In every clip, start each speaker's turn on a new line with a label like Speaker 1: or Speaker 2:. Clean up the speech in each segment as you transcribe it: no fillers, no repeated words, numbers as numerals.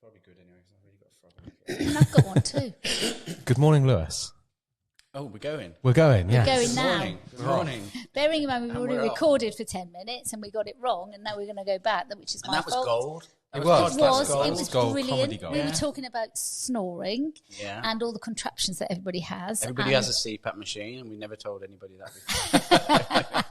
Speaker 1: Probably good anyway, because I've really got a frog.
Speaker 2: And I've got one too.
Speaker 3: Good morning, Lewis.
Speaker 1: Oh, we're going.
Speaker 3: We're going,
Speaker 2: We're
Speaker 3: yes.
Speaker 2: going
Speaker 1: Good
Speaker 2: now.
Speaker 1: morning. Good morning.
Speaker 2: Bearing in mind we've
Speaker 1: And
Speaker 2: already
Speaker 1: we're off.
Speaker 2: recorded for 10 minutes and we got it wrong, and now we're going to go back, which is
Speaker 1: And
Speaker 2: my
Speaker 1: that was
Speaker 2: fault.
Speaker 1: gold.
Speaker 3: It
Speaker 1: That
Speaker 3: was.
Speaker 2: It
Speaker 1: podcast
Speaker 2: was
Speaker 1: gold.
Speaker 2: brilliant.
Speaker 3: Comedy gold.
Speaker 2: We
Speaker 1: Yeah.
Speaker 2: were talking about snoring
Speaker 1: Yeah.
Speaker 2: and all the contraptions that everybody has.
Speaker 1: Everybody
Speaker 2: and
Speaker 1: has a CPAP machine, and we never told anybody that before.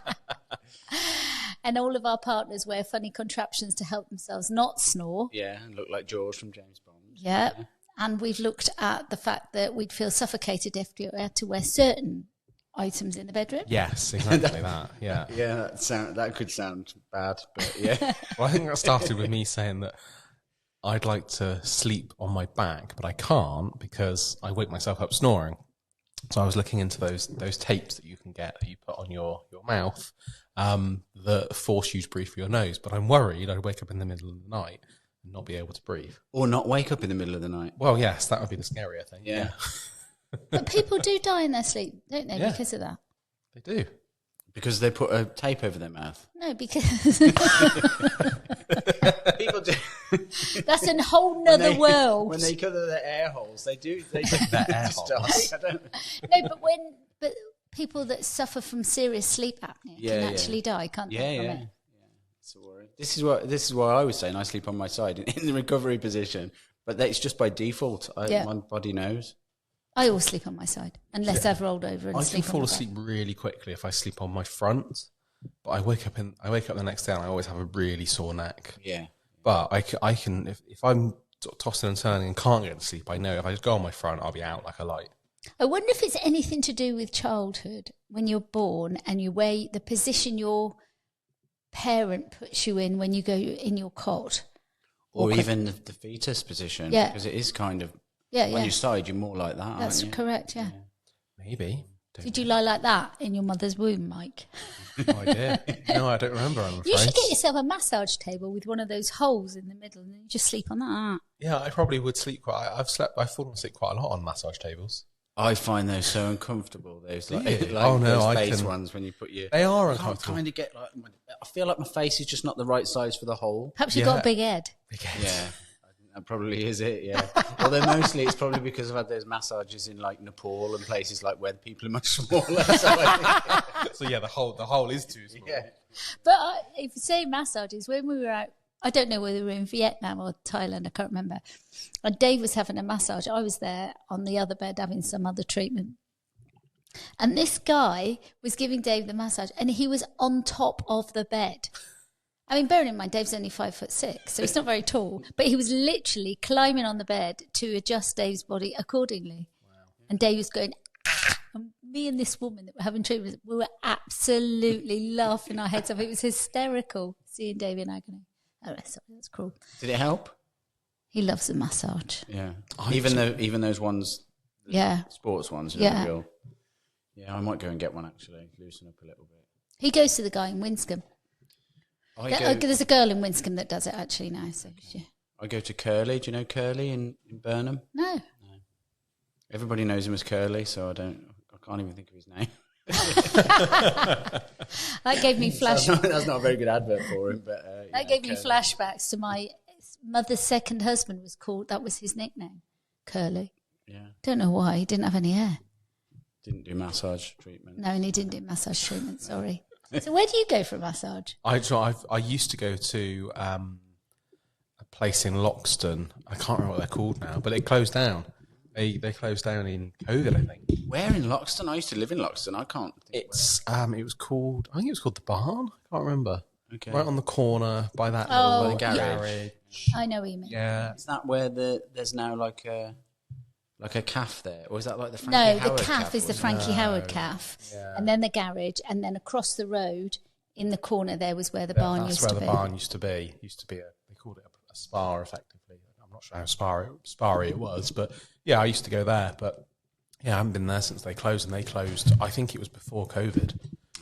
Speaker 2: And all of our partners wear funny contraptions to help themselves not snore.
Speaker 1: Yeah, and look like George from James Bond.
Speaker 2: Yeah. And we've looked at the fact that we'd feel suffocated if we had to wear certain items in the bedroom.
Speaker 3: Yes, exactly that. Yeah.
Speaker 1: Yeah, that could sound bad, but yeah.
Speaker 3: Well, I think that started with me saying that I'd like to sleep on my back, but I can't because I wake myself up snoring. So I was looking into those tapes that you can get that you put on your mouth that force you to breathe through your nose. But I'm worried I'd wake up in the middle of the night and not be able to breathe.
Speaker 1: Or not wake up in the middle of the night.
Speaker 3: Well, yes, that would be the scarier thing.
Speaker 1: Yeah.
Speaker 2: But people do die in their sleep, don't they,
Speaker 3: Yeah.
Speaker 2: because of that?
Speaker 3: They do.
Speaker 1: Because they put a tape over their mouth.
Speaker 2: No, because
Speaker 1: People do.
Speaker 2: that's a whole nother world.
Speaker 1: When they cover their air holes, they do. They
Speaker 3: Their air
Speaker 1: just
Speaker 3: holes.
Speaker 1: die. I don't.
Speaker 2: No, but people that suffer from serious sleep apnea
Speaker 1: Yeah,
Speaker 2: can
Speaker 1: yeah.
Speaker 2: actually die, can't
Speaker 1: Yeah,
Speaker 2: they?
Speaker 1: yeah.
Speaker 2: From it?
Speaker 1: It's a worry. This is why I was saying I sleep on my side in the recovery position, but it's just by default.
Speaker 2: Yeah.
Speaker 1: My body knows.
Speaker 2: I always sleep on my side, unless I've rolled over and
Speaker 3: I can
Speaker 2: sleep
Speaker 3: fall
Speaker 2: on the back.
Speaker 3: asleep really quickly if I sleep on my front, but I wake up the next day and I always have a really sore neck.
Speaker 1: Yeah.
Speaker 3: But I can if I'm sort of tossing and turning and can't get to sleep, I know if I just go on my front, I'll be out like a light.
Speaker 2: I wonder if it's anything to do with childhood when you're born and you weigh the position your parent puts you in when you go in your cot.
Speaker 1: Or even the fetus position.
Speaker 2: Yeah.
Speaker 1: Because it is kind of,
Speaker 2: Yeah,
Speaker 1: on
Speaker 2: yeah.
Speaker 1: your side, you're more like that,
Speaker 2: That's
Speaker 1: aren't you?
Speaker 2: correct, yeah.
Speaker 3: Maybe.
Speaker 2: Did you lie like that in your mother's womb, Mike?
Speaker 3: No idea. No, I don't remember, I'm afraid.
Speaker 2: You should get yourself a massage table with one of those holes in the middle and then you just sleep on that.
Speaker 3: Yeah, I probably would sleep I've fallen asleep quite a lot on massage tables.
Speaker 1: I find those so uncomfortable. Those
Speaker 3: Do
Speaker 1: like,
Speaker 3: you?
Speaker 1: like
Speaker 3: Oh, no,
Speaker 1: those
Speaker 3: I
Speaker 1: face
Speaker 3: can-
Speaker 1: ones when you put your.
Speaker 3: They are
Speaker 1: I can't
Speaker 3: uncomfortable.
Speaker 1: kind of get like. I feel like my face is just not the right size for the hole.
Speaker 2: Perhaps you've got
Speaker 3: Yeah.
Speaker 2: a big head.
Speaker 3: Big head.
Speaker 1: Yeah, I think that probably is it. Yeah. Although mostly it's probably because I've had those massages in like Nepal and places like where people are much smaller. So I think,
Speaker 3: So yeah, the hole is too small.
Speaker 1: yeah.
Speaker 2: But if you say massages, when we were out, I don't know whether we were in Vietnam or Thailand, I can't remember. And Dave was having a massage. I was there on the other bed having some other treatment. And this guy was giving Dave the massage and he was on top of the bed. I mean, bearing in mind, Dave's only 5'6", so he's not very tall, but he was literally climbing on the bed to adjust Dave's body accordingly. Wow. And Dave was going, "Ah!" And me and this woman that were having treatment, we were absolutely laughing our heads off. It was hysterical seeing Dave in agony. Oh, sorry, that's cruel.
Speaker 1: Did it help?
Speaker 2: He loves a massage.
Speaker 1: Yeah. Even those ones,
Speaker 2: Yeah.
Speaker 1: sports ones, are
Speaker 2: Yeah.
Speaker 1: real. Yeah, I might go and get one actually. Loosen up a little bit.
Speaker 2: He goes to the guy in Winscombe. There's a girl in Winscombe that does it actually now. So
Speaker 1: I go to Curly. Do you know Curly in Burnham?
Speaker 2: No.
Speaker 1: Everybody knows him as Curly, so I can't even think of his name.
Speaker 2: That gave me
Speaker 1: That's not a very good advert for him, but
Speaker 2: That gave me
Speaker 1: Curly.
Speaker 2: flashbacks to my mother's second husband was called, that was his nickname, Curly.
Speaker 1: Yeah,
Speaker 2: Don't know why, he didn't have any hair.
Speaker 1: didn't do massage treatment.
Speaker 2: No, and he didn't do massage treatment, sorry. So where do you go for a massage?
Speaker 3: I used to go to a place in Loxton. I can't remember what they're called now, but it closed down. They closed down in COVID, I think.
Speaker 1: Where in Loxton? I used to live in Loxton. I can't think
Speaker 3: It was called the Barn. I can't remember.
Speaker 1: Okay.
Speaker 3: Right on the corner by that
Speaker 2: Oh,
Speaker 3: little
Speaker 1: yeah.
Speaker 3: garage.
Speaker 2: I know what you mean.
Speaker 3: Yeah.
Speaker 1: Is that where there's now like a calf there, or is that like the Frankie
Speaker 2: No,
Speaker 1: Howard
Speaker 2: the calf is the
Speaker 1: wasn't
Speaker 2: Frankie Howard calf, and then the garage, and then across the road in the corner there was where the barn
Speaker 3: That's
Speaker 2: used
Speaker 3: where
Speaker 2: to
Speaker 3: the
Speaker 2: be.
Speaker 3: barn used to be. They called it a spa, effectively. I'm not sure how sparry it was, but yeah, I used to go there. But yeah, I haven't been there since they closed, and they closed. I think it was before COVID,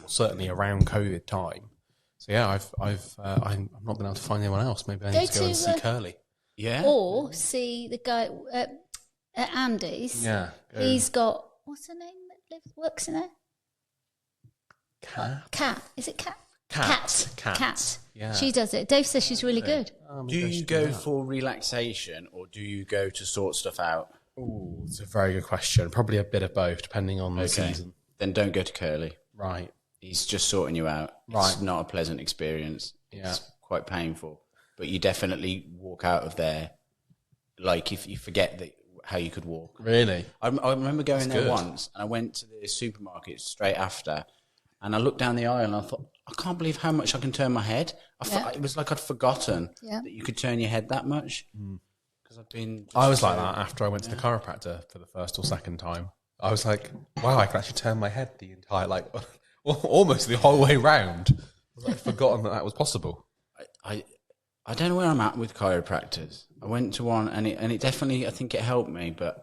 Speaker 3: or certainly around COVID time. So yeah, I'm not been able to find anyone else. Maybe I need to go and see Curly.
Speaker 1: it? Yeah.
Speaker 2: Or see the guy at Andy's.
Speaker 3: Yeah,
Speaker 2: He's got, what's her name that works in there?
Speaker 3: Cat.
Speaker 2: Cat. Is it Cat? Cat.
Speaker 3: Yeah.
Speaker 2: She does it. Dave says she's really good.
Speaker 1: Do you go for relaxation or do you go to sort stuff out?
Speaker 3: Ooh, it's a very good question. Probably a bit of both, depending on the season.
Speaker 1: Then don't go to Curly.
Speaker 3: Right.
Speaker 1: He's just sorting you out.
Speaker 3: Right.
Speaker 1: It's not a pleasant experience.
Speaker 3: Yeah.
Speaker 1: It's quite painful. But you definitely walk out of there like if you forget how you could walk.
Speaker 3: Really?
Speaker 1: I remember going there
Speaker 3: good.
Speaker 1: once, and I went to the supermarket straight after, and I looked down the aisle and I thought, I can't believe how much I can turn my head. It was like I'd forgotten that you could turn your head that much. Because
Speaker 3: I was like that after I went to the chiropractor for the first or second time. I was like, wow, I can actually turn my head the entire, like, almost the whole way round. I'd forgotten that was possible.
Speaker 1: I don't know where I'm at with chiropractors. I went to one and it definitely, I think it helped me, but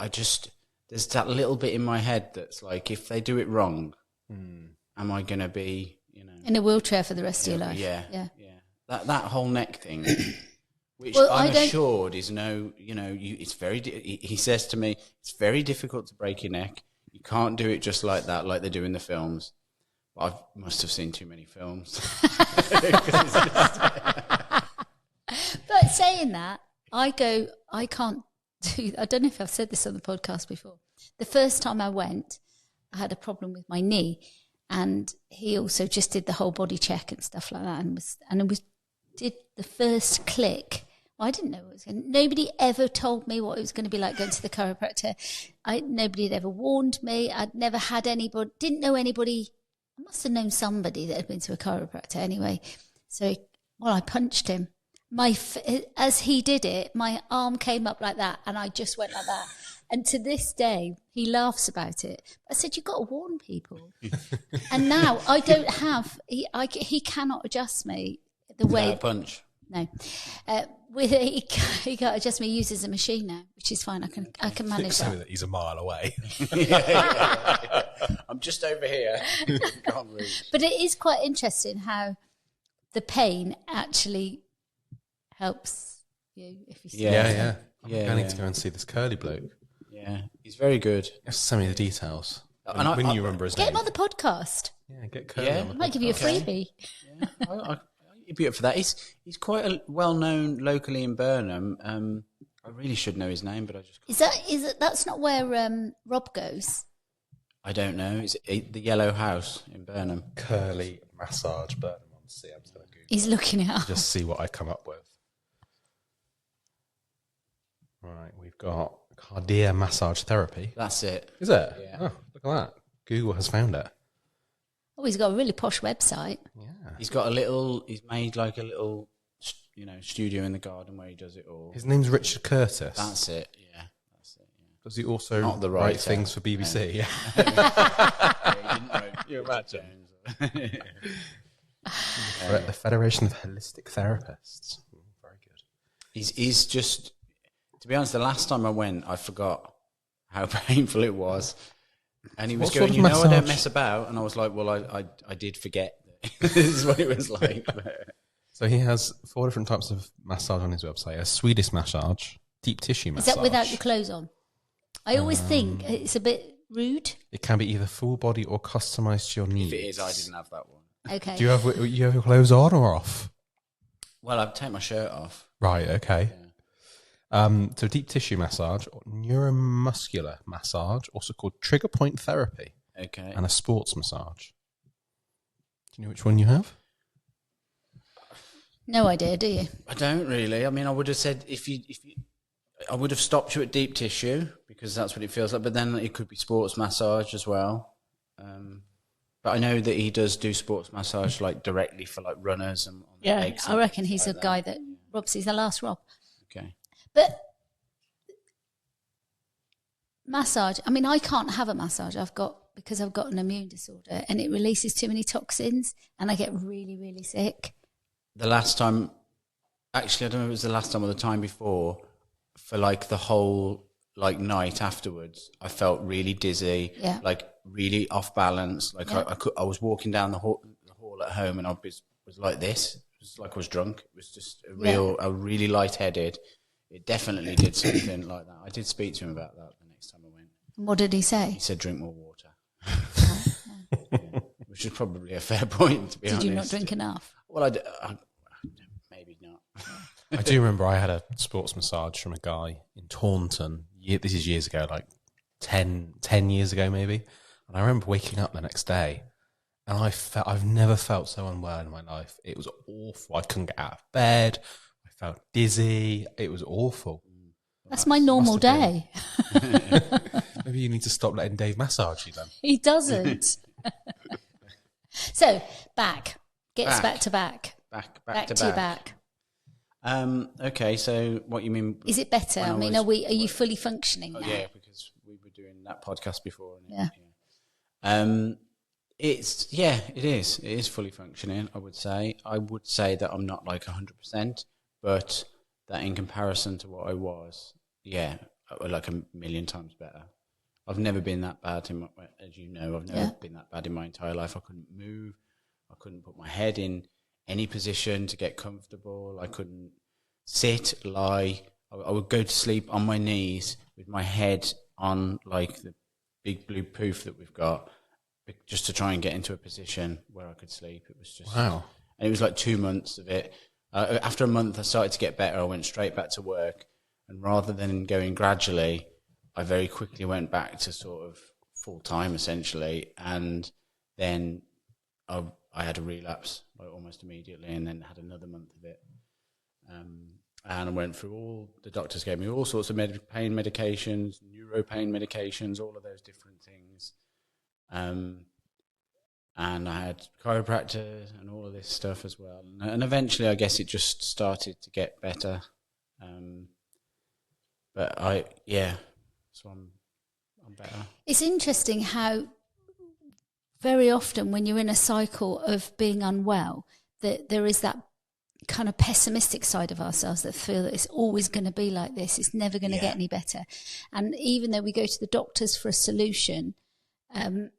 Speaker 1: there's that little bit in my head that's like, if they do it wrong, am I going to be,
Speaker 2: in a wheelchair for the rest of your life?
Speaker 1: Yeah. That whole neck thing, which I'm assured is it's very, he says to me, it's very difficult to break your neck. You can't do it just like that, like they do in the films. But I must have seen too many films.
Speaker 2: But saying that, I don't know if I've said this on the podcast before. The first time I went, I had a problem with my knee, and he also just did the whole body check and stuff like that, and did the first click. I didn't know what it was going to. Nobody ever told me what it was going to be like going to the chiropractor. Nobody had ever warned me. I'd never had anybody, didn't know anybody. I must have known somebody that had been to a chiropractor anyway. So, I punched him. As he did it, my arm came up like that, and I just went like that. And to this day, he laughs about it. I said, "You've got to warn people." And now I don't have. He cannot adjust me the way.
Speaker 1: Punch.
Speaker 2: No, he can't adjust me. He uses a machine now, which is fine. I can manage that.
Speaker 3: He's a mile away.
Speaker 1: I'm just over here. Can't reach.
Speaker 2: But it is quite interesting how the pain actually helps you if you see it.
Speaker 3: Yeah. I'm going to go and see this curly bloke.
Speaker 1: Yeah, he's very good.
Speaker 3: You have to send me the details. When you remember his
Speaker 2: Get
Speaker 3: name.
Speaker 2: him on the podcast.
Speaker 3: Yeah, get curly on the
Speaker 2: I might give you a freebie.
Speaker 1: Yeah, I'd be up for that. He's quite well known locally in Burnham. I really should know his name, but I just can't.
Speaker 2: Is that that's not where Rob goes?
Speaker 1: I don't know. Is it the Yellow House in Burnham?
Speaker 3: Curly massage Burnham. I'm just going to Google.
Speaker 2: He's looking it up.
Speaker 3: Just see what I come up with. Right, we've got cardia massage therapy.
Speaker 1: That's it.
Speaker 3: Is it?
Speaker 1: Yeah.
Speaker 3: Oh, look at that. Google has found it.
Speaker 2: Oh, he's got a really posh website.
Speaker 3: Yeah.
Speaker 1: He's made like a little, studio in the garden where he does it all.
Speaker 3: His name's Richard Curtis.
Speaker 1: That's it. Yeah.
Speaker 3: Does he also
Speaker 1: Not the
Speaker 3: write
Speaker 1: writer.
Speaker 3: things for BBC?
Speaker 1: Yeah. He didn't write
Speaker 3: You imagine.
Speaker 1: Jones.
Speaker 3: The Federation of Holistic Therapists. Very good.
Speaker 1: He's just, to be honest, the last time I went, I forgot how painful it was. And he was
Speaker 3: What
Speaker 1: going,
Speaker 3: sort of
Speaker 1: I don't
Speaker 3: massage?
Speaker 1: mess about. And I was like, well, I did forget that this is what it was like.
Speaker 3: So he has 4 different types of massage on his website. A Swedish massage, deep tissue massage.
Speaker 2: Is that without your clothes on? I always think it's a bit rude.
Speaker 3: It can be either full body or customized to your needs.
Speaker 1: If it is, I didn't have that one.
Speaker 2: Okay.
Speaker 3: Do you have your clothes on or off?
Speaker 1: Well, I'd take my shirt off.
Speaker 3: Right, okay. So deep tissue massage, or neuromuscular massage, also called trigger point therapy,
Speaker 1: Okay.
Speaker 3: and a sports massage. Do you know which one you have?
Speaker 2: No idea, do you?
Speaker 1: I don't really. I mean, I would have said I would have stopped you at deep tissue because that's what it feels like. But then it could be sports massage as well. But I know that he does do sports massage like directly for like runners and on their legs.
Speaker 2: I reckon he's a guy that Rob's. He's the last Rob.
Speaker 1: Okay.
Speaker 2: But massage. I mean, I can't have a massage. Because I've got an immune disorder, and it releases too many toxins, and I get really, really sick.
Speaker 1: The last time, actually, I don't know if it was the last time or the time before, for like the whole like night afterwards, I felt really dizzy, like really off balance. Like I was walking down the hall at home, and I was like this. It was like I was drunk. It was just I was really lightheaded. It definitely did something like that. I did speak to him about that the next time I went.
Speaker 2: What did he say?
Speaker 1: He said, "Drink more water." which is probably a fair point, to be honest.
Speaker 2: Did you not drink enough?
Speaker 1: Well, I maybe not.
Speaker 3: I do remember I had a sports massage from a guy in Taunton. This is years ago, like 10 years ago maybe. And I remember waking up the next day and I've never felt so unwell in my life. It was awful. I couldn't get out of bed. I felt dizzy. It was awful.
Speaker 2: That's my normal day.
Speaker 3: Maybe you need to stop letting Dave massage you then.
Speaker 2: He doesn't. So, back. Get us back to back.
Speaker 1: Back to
Speaker 2: your back.
Speaker 1: Okay, so what you mean?
Speaker 2: Is it better? I mean, are you fully functioning now?
Speaker 1: Yeah, because we were doing that podcast before.
Speaker 2: Yeah.
Speaker 1: It is. It is fully functioning, I would say. I would say that I'm not like 100%, but that in comparison to what I was, yeah, like a million times better. I've never been that bad as you know, I've never been that bad in my entire life. I couldn't move. I couldn't put my head in any position to get comfortable. I couldn't sit, lie. I would go to sleep on my knees with my head on like the big blue poof that we've got, just to try and get into a position where I could sleep. It was just
Speaker 3: wow.
Speaker 1: And it was like 2 months of it. After a month, I started to get better. I went straight back to work, and rather than going gradually, I very quickly went back to sort of full time essentially, and then I had a relapse like almost immediately, and then had another month of it. And I went through the doctors gave me all sorts of pain medications, neuro pain medications, all of those different things. And I had chiropractor and all of this stuff as well. And eventually, I guess it just started to get better. So I'm better.
Speaker 2: It's interesting how very often when you're in a cycle of being unwell, that there is that kind of pessimistic side of ourselves that feel that it's always going to be like this. It's never going to get any better. And even though we go to the doctors for a solution, a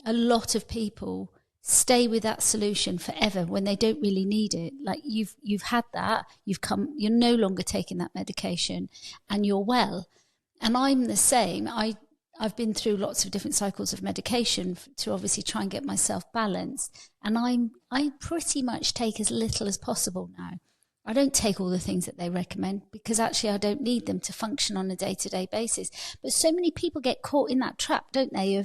Speaker 2: lot of people stay with that solution forever when they don't really need it. Like you've had that, you're no longer taking that medication and you're well. And I'm the same. I've been through lots of different cycles of medication to obviously try and get myself balanced. And I pretty much take as little as possible now. I don't take all the things that they recommend because actually I don't need them to function on a day-to-day basis. But so many people get caught in that trap, don't they,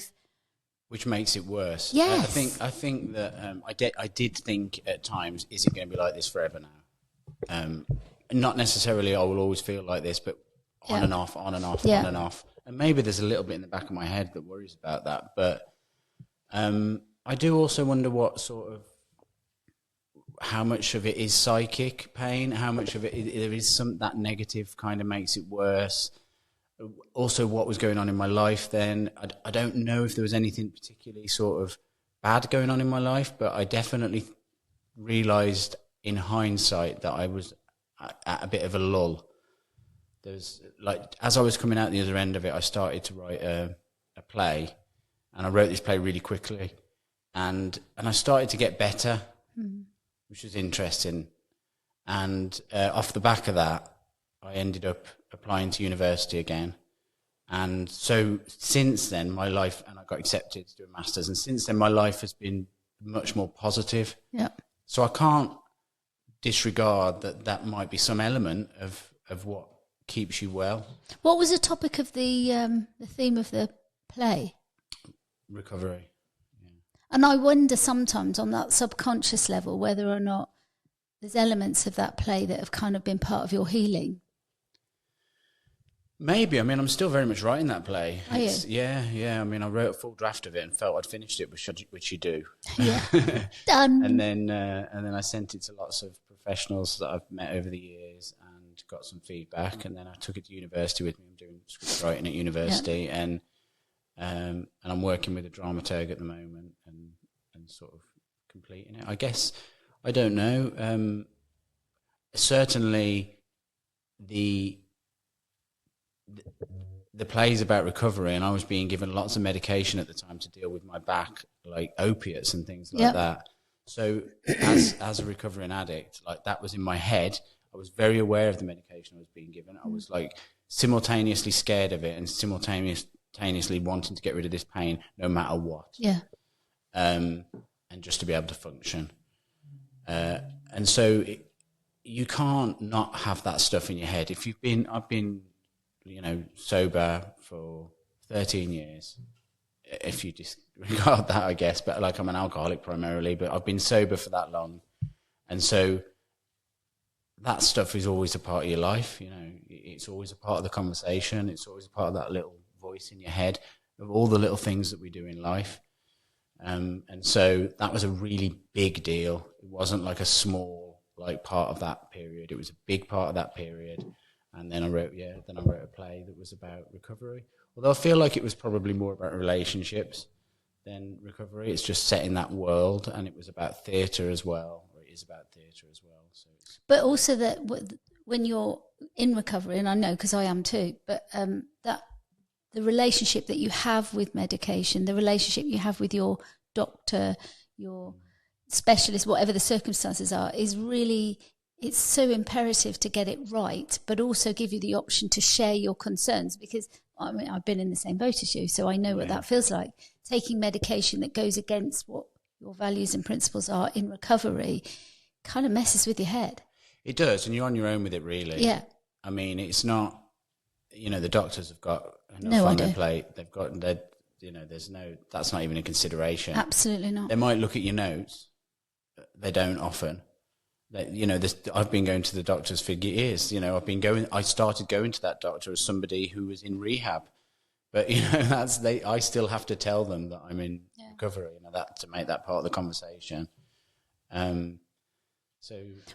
Speaker 1: which makes it worse.
Speaker 2: Yes.
Speaker 1: I think that I did think at times, is it going to be like this forever now? Not necessarily I will always feel like this, but on and off, on and off, on and off. And maybe there's a little bit in the back of my head that worries about that. But I do also wonder what sort of, how much of it is psychic pain, how much of it there is that negative kind of makes it worse. Also, what was going on in my life then. I don't know if there was anything particularly sort of bad going on in my life, but I definitely realised in hindsight that I was at a bit of a lull. There's like, as I was coming out the other end of it, I started to write a play, and I wrote this play really quickly, and I started to get better, which was interesting. And off the back of that, I ended up applying to university again. And so since then, my life, and I got accepted to do a master's, and since then my life has been much more positive. Yeah. So I can't disregard that might be some element of what keeps you well.
Speaker 2: What was the topic of the theme of the play?
Speaker 1: Recovery. Yeah.
Speaker 2: And I wonder sometimes on that subconscious level whether or not there's elements of that play that have kind of been part of your healing.
Speaker 1: Maybe. I mean, I'm still very much writing that play.
Speaker 2: Are you?
Speaker 1: Yeah. I mean, I wrote a full draft of it and felt I'd finished it, which you do.
Speaker 2: Yeah. Done.
Speaker 1: And then I sent it to lots of professionals that I've met over the years and got some feedback. And then I took it to university with me. I'm doing script writing at university, and I'm working with a dramaturg at the moment and sort of completing it. I guess, I don't know. Certainly the play's about recovery, and I was being given lots of medication at the time to deal with my back, like opiates and things like that. So as a recovering addict, like that was in my head. I was very aware of the medication I was being given. I was like simultaneously scared of it and simultaneously wanting to get rid of this pain no matter what.
Speaker 2: Yeah.
Speaker 1: and just to be able to function. And so you can't not have that stuff in your head. I've been, sober for 13 years, if you disregard that, I guess, but like I'm an alcoholic primarily, but I've been sober for that long. And so that stuff is always a part of your life, it's always a part of the conversation. It's always a part of that little voice in your head of all the little things that we do in life. And so that was a really big deal. It wasn't like a small, part of that period. It was a big part of that period. And then I wrote a play that was about recovery. Although I feel like it was probably more about relationships than recovery. It's just set in that world, and it was about theatre as well, or it is about theatre as well. So
Speaker 2: but also that when you're in recovery, and I know because I am too, but that the relationship that you have with medication, the relationship you have with your doctor, your specialist, whatever the circumstances are, is really, it's so imperative to get it right, but also give you the option to share your concerns, because I've been in the same boat as you, so I know what that feels like. Taking medication that goes against what your values and principles are in recovery kind of messes with your head.
Speaker 1: It does, and you're on your own with it, really.
Speaker 2: Yeah.
Speaker 1: I mean, it's not, the doctors have got enough on their plate. They've got, there's no, that's not even a consideration.
Speaker 2: Absolutely not.
Speaker 1: They might look at your notes. They don't often. I've been going to the doctors for years. I started going to that doctor as somebody who was in rehab, but I still have to tell them that I'm in recovery. That to make that part of the conversation.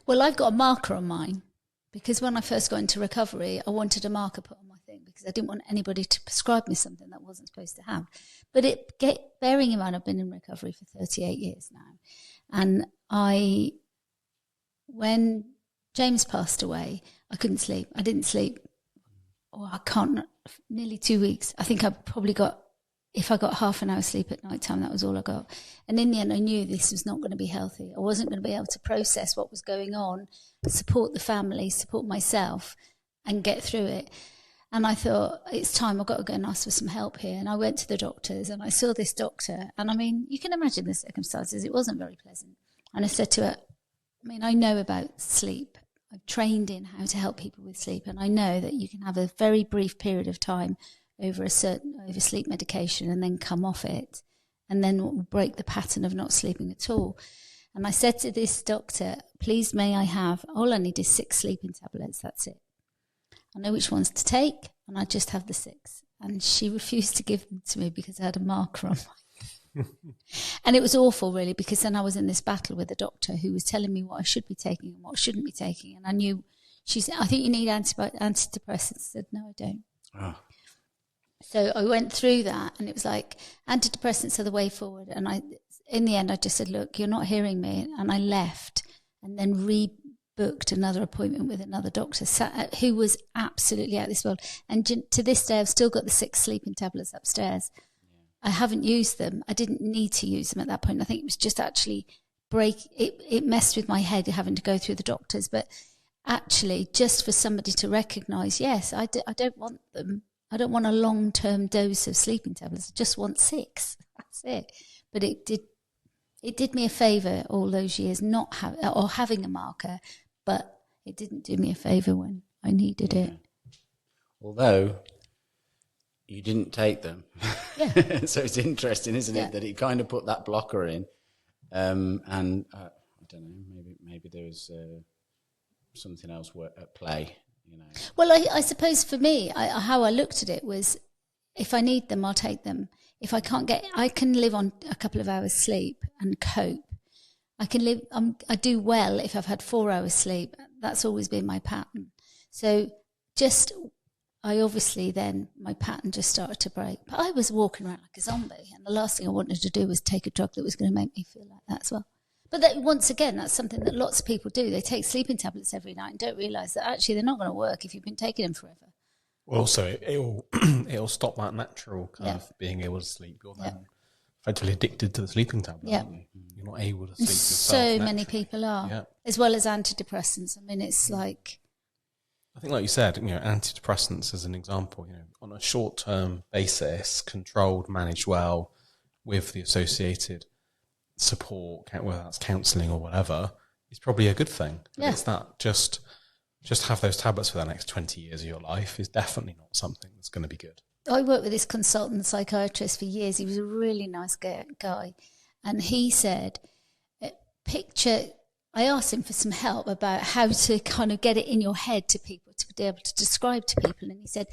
Speaker 2: Well, I've got a marker on mine, because when I first got into recovery, I wanted a marker put on my thing because I didn't want anybody to prescribe me something that I wasn't supposed to have. But bearing in mind, I've been in recovery for 38 years now, and when James passed away, I couldn't sleep. I didn't sleep. Nearly 2 weeks. I think if I got half an hour sleep at night time, that was all I got. And in the end, I knew this was not going to be healthy. I wasn't going to be able to process what was going on, support the family, support myself, and get through it. And I thought, it's time, I've got to go and ask for some help here. And I went to the doctors, and I saw this doctor. And I mean, you can imagine the circumstances. It wasn't very pleasant. And I said to her, I know about sleep. I've trained in how to help people with sleep, and I know that you can have a very brief period of time over sleep medication and then come off it, and then it will break the pattern of not sleeping at all. And I said to this doctor, please may I have, all I need is 6 sleeping tablets, that's it. I know which ones to take, and I just have the 6. And she refused to give them to me because I had a marker on my and it was awful, really, because then I was in this battle with the doctor who was telling me what I should be taking and what I shouldn't be taking. And I knew, she said, I think you need antidepressants. I said, no, I don't. Oh. So I went through that, and it was like, antidepressants are the way forward. And in the end, I just said, look, you're not hearing me. And I left, and then rebooked another appointment with another doctor who was absolutely out of this world. And to this day, I've still got the 6 sleeping tablets upstairs. I haven't used them. I didn't need to use them at that point. I think it was just actually it messed with my head having to go through the doctors. But actually, just for somebody to recognise, yes, I don't want them. I don't want a long-term dose of sleeping tablets. I just want 6. That's it. But it did me a favour all those years not having a marker, but it didn't do me a favour when I needed it.
Speaker 1: Although you didn't take them.
Speaker 2: Yeah.
Speaker 1: So it's interesting, isn't it, that it kind of put that blocker in. And I don't know, maybe there was something else at play,
Speaker 2: Well, I suppose for me, how I looked at it was, if I need them, I'll take them. If I can't I can live on a couple of hours sleep and cope. I do well if I've had 4 hours sleep. That's always been my pattern. So I obviously then, my pattern just started to break. But I was walking around like a zombie, and the last thing I wanted to do was take a drug that was going to make me feel like that as well. But once again, that's something that lots of people do. They take sleeping tablets every night and don't realise that actually they're not going to work if you've been taking them forever.
Speaker 3: Well, also, it'll stop that natural kind of being able to sleep. You're then effectively addicted to the sleeping tablet.
Speaker 2: Yeah.
Speaker 3: You're not able to sleep yourself.
Speaker 2: So
Speaker 3: naturally.
Speaker 2: many people are, as well as antidepressants. I mean, it's like...
Speaker 3: I think, like you said, antidepressants as an example, on a short-term basis, controlled, managed well, with the associated support, whether that's counselling or whatever, is probably a good thing. But it's that just have those tablets for the next 20 years of your life is definitely not something that's going to be good.
Speaker 2: I worked with this consultant psychiatrist for years. He was a really nice guy. And he said, I asked him for some help about how to kind of get it in your head to people, to be able to describe to people. And he said,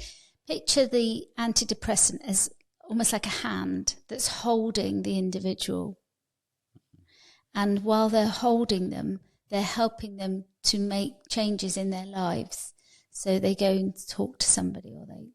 Speaker 2: picture the antidepressant as almost like a hand that's holding the individual. And while they're holding them, they're helping them to make changes in their lives. So they go and talk to somebody, or they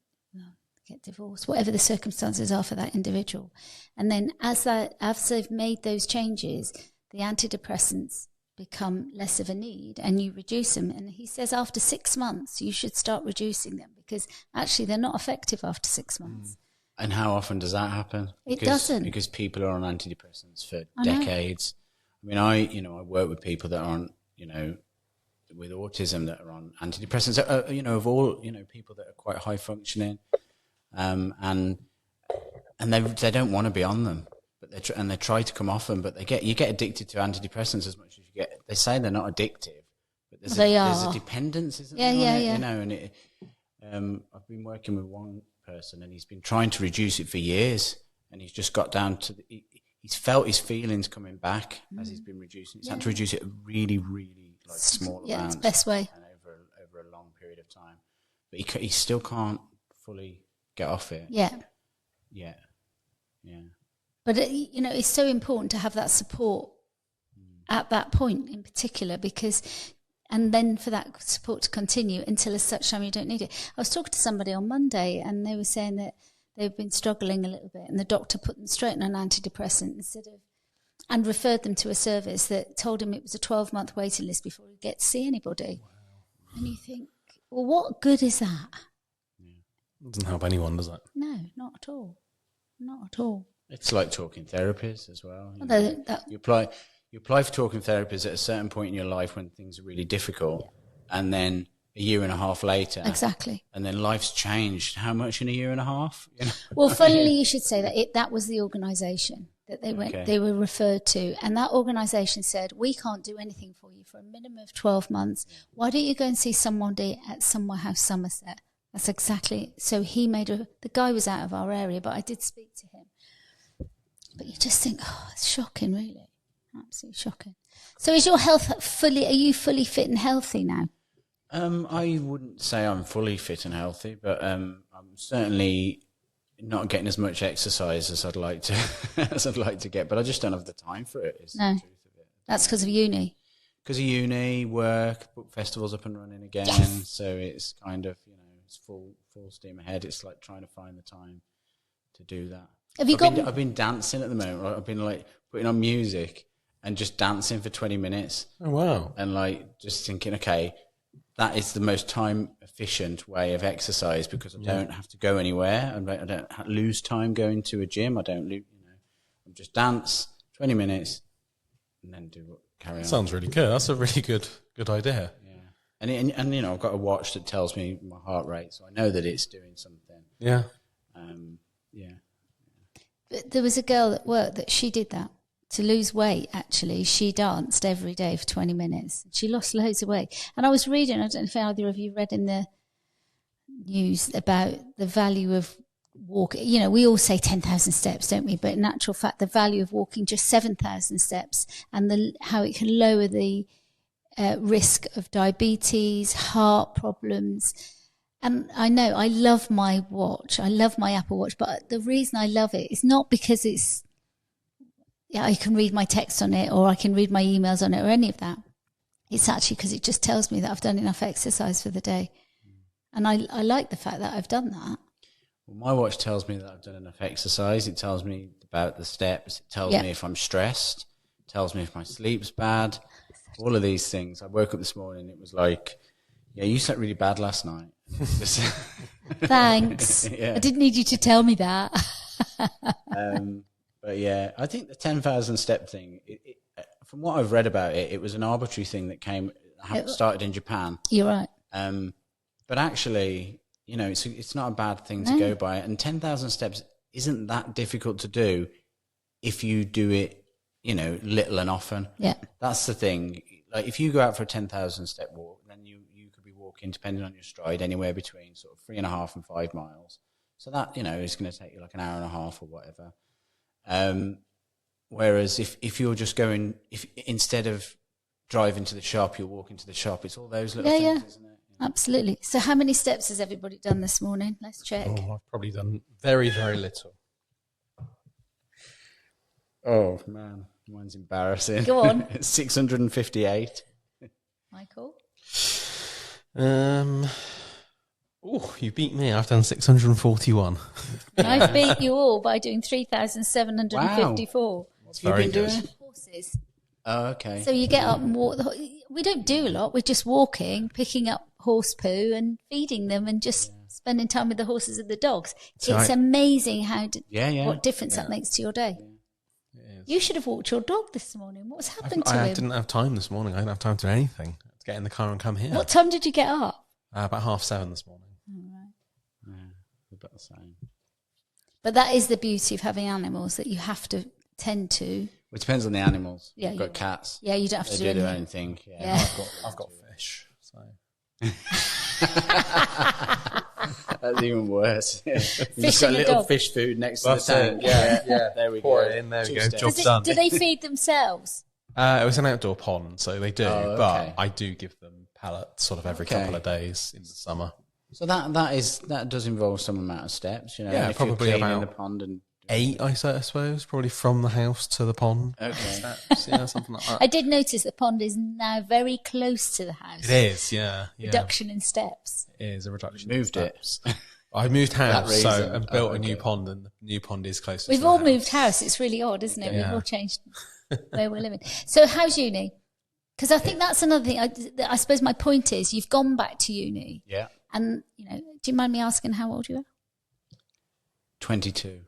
Speaker 2: get divorced, whatever the circumstances are for that individual. And then as they've made those changes, the antidepressants become less of a need and you reduce them. And he says after 6 months, you should start reducing them, because actually they're not effective after 6 months.
Speaker 1: And how often does that happen?
Speaker 2: It doesn't.
Speaker 1: Because people are on antidepressants for decades. I mean, I work with people that are on, with autism, that are on antidepressants, of all, people that are quite high functioning. And they don't want to be on them, but they try to come off them, but you get addicted to antidepressants as much as you get. They say they're not addictive, but there's a dependence, isn't there?
Speaker 2: Yeah.
Speaker 1: And I've been working with one person, and he's been trying to reduce it for years, and he's just got down to he's felt his feelings coming back as he's been reducing. He's had to reduce it really, really small amounts.
Speaker 2: Yeah, it's the best way.
Speaker 1: And over a long period of time, but he still can't fully get off it.
Speaker 2: Yeah. But it's so important to have that support at that point in particular, and then for that support to continue until such time you don't need it. I was talking to somebody on Monday, and they were saying that they've been struggling a little bit, and the doctor put them straight on an antidepressant and referred them to a service that told him it was a 12-month waiting list before he'd get to see anybody. Wow. And you think, well, what good is that?
Speaker 3: It doesn't help anyone, does it?
Speaker 2: No, not at all. Not at all.
Speaker 1: It's like talking therapies as well. You apply for talking therapies at a certain point in your life when things are really difficult, and then a year and a half later.
Speaker 2: Exactly.
Speaker 1: And then life's changed. How much in a year and a half?
Speaker 2: Well, funnily, you should say that was the organisation that they were referred to. And that organisation said, we can't do anything for you for a minimum of 12 months. Why don't you go and see somebody at Somewhere House, Somerset? That's exactly. So the guy was out of our area, but I did speak to him. But you just think, it's shocking, really. Absolutely shocking. So is your health are you fully fit and healthy now?
Speaker 1: I wouldn't say I'm fully fit and healthy, but I'm certainly not getting as much exercise as I'd like to get, but I just don't have the time for it. Is the truth of it.
Speaker 2: That's because of uni.
Speaker 1: Because of uni, work, book festivals up and running again.
Speaker 2: Yes.
Speaker 1: So it's kind of, it's full steam ahead. It's like trying to find the time to do that. I've been dancing at the moment. Right? I've been putting on music and just dancing for 20 minutes.
Speaker 3: Oh, wow.
Speaker 1: And just thinking, okay, that is the most time efficient way of exercise, because I don't have to go anywhere. I don't lose time going to a gym. I don't lose, I just dance 20 minutes and then carry on.
Speaker 3: Sounds really good. That's a really good idea.
Speaker 1: Yeah. And I've got a watch that tells me my heart rate, so I know that it's doing something.
Speaker 3: Yeah.
Speaker 2: But there was a girl at work that she did that. To lose weight, actually, she danced every day for 20 minutes. She lost loads of weight. And I was reading, I don't know if either of you read in the news about the value of walking. We all say 10,000 steps, don't we? But in actual fact, the value of walking just 7,000 steps, and how it can lower the risk of diabetes, heart problems. And I know I love my watch. I love my Apple Watch. But the reason I love it is not because I can read my text on it, or I can read my emails on it, or any of that. It's actually because it just tells me that I've done enough exercise for the day. And I like the fact that I've done that.
Speaker 1: Well, my watch tells me that I've done enough exercise. It tells me about the steps. It tells me if I'm stressed. It tells me if my sleep's bad. All of these things. I woke up this morning, it was like, you slept really bad last night.
Speaker 2: Thanks. I didn't need you to tell me that.
Speaker 1: But I think the 10,000 step thing, from what I've read about it, it was an arbitrary thing that started in Japan.
Speaker 2: You're right.
Speaker 1: But actually, it's not a bad thing to go by. And 10,000 steps isn't that difficult to do if you do it little and often.
Speaker 2: Yeah.
Speaker 1: That's the thing. Like if you go out for a 10,000 step walk, then you could be walking, depending on your stride, anywhere between sort of 3.5 and 5 miles. So that, is going to take you like an hour and a half or whatever. Whereas if you're just going, if instead of driving to the shop, you're walking to the shop, it's all those little things, isn't it?
Speaker 2: Absolutely. So how many steps has everybody done this morning? Let's check.
Speaker 3: Oh, I've probably done very, very little.
Speaker 1: Oh, man. Mine's embarrassing.
Speaker 2: Go on.
Speaker 1: 658.
Speaker 2: Michael?
Speaker 3: You beat me. I've done 641.
Speaker 2: I've beat you all by doing 3,754.
Speaker 1: Wow. What have you been doing?
Speaker 2: Horses.
Speaker 1: Oh, okay.
Speaker 2: So you get up and walk. We don't do a lot. We're just walking, picking up horse poo and feeding them and just spending time with the horses and the dogs. So it's amazing how what difference that makes to your day. You should have walked your dog this morning. What's happened to him?
Speaker 3: I didn't have time this morning. I didn't have time to do anything. To get in the car and come here.
Speaker 2: What time did you get up?
Speaker 3: About 7:30 this morning.
Speaker 2: All right.
Speaker 1: Yeah, about the same.
Speaker 2: But that is the beauty of having animals, that you have to tend to.
Speaker 1: It depends on the animals.
Speaker 2: Yeah,
Speaker 1: You've got cats.
Speaker 2: Yeah, you don't have to do
Speaker 1: anything.
Speaker 2: Yeah.
Speaker 3: I've got fish. So
Speaker 1: that's even worse. You've got a
Speaker 2: and
Speaker 1: little
Speaker 2: dog.
Speaker 1: fish food next to the tank.
Speaker 3: Yeah.
Speaker 1: There we
Speaker 3: Pour
Speaker 1: go.
Speaker 3: it in. There we go.
Speaker 1: Steps.
Speaker 3: Job's done.
Speaker 2: Do they feed themselves?
Speaker 3: It was an outdoor pond, so they do.
Speaker 1: Oh, okay.
Speaker 3: But I do give them pellets sort of every couple of days in the summer.
Speaker 1: So that does involve some amount of steps.
Speaker 3: Yeah,
Speaker 1: if
Speaker 3: probably
Speaker 1: you're cleaning
Speaker 3: about
Speaker 1: the pond and
Speaker 3: 8, I suppose, probably from the house to the pond.
Speaker 1: Okay.
Speaker 3: Steps, something like that.
Speaker 2: I did notice the pond is now very close to the house.
Speaker 3: It is, yeah.
Speaker 2: Reduction in steps.
Speaker 3: It is a reduction.
Speaker 1: Moved
Speaker 3: in steps. I moved house and built a new pond, and the new pond is closest.
Speaker 2: We've all moved house. It's really odd, isn't it?
Speaker 3: Yeah.
Speaker 2: We've all changed where we're living. So how's uni? Because I think that's another thing. I suppose my point is you've gone back to uni.
Speaker 1: Yeah.
Speaker 2: And, do you mind me asking how old you are?
Speaker 1: 22.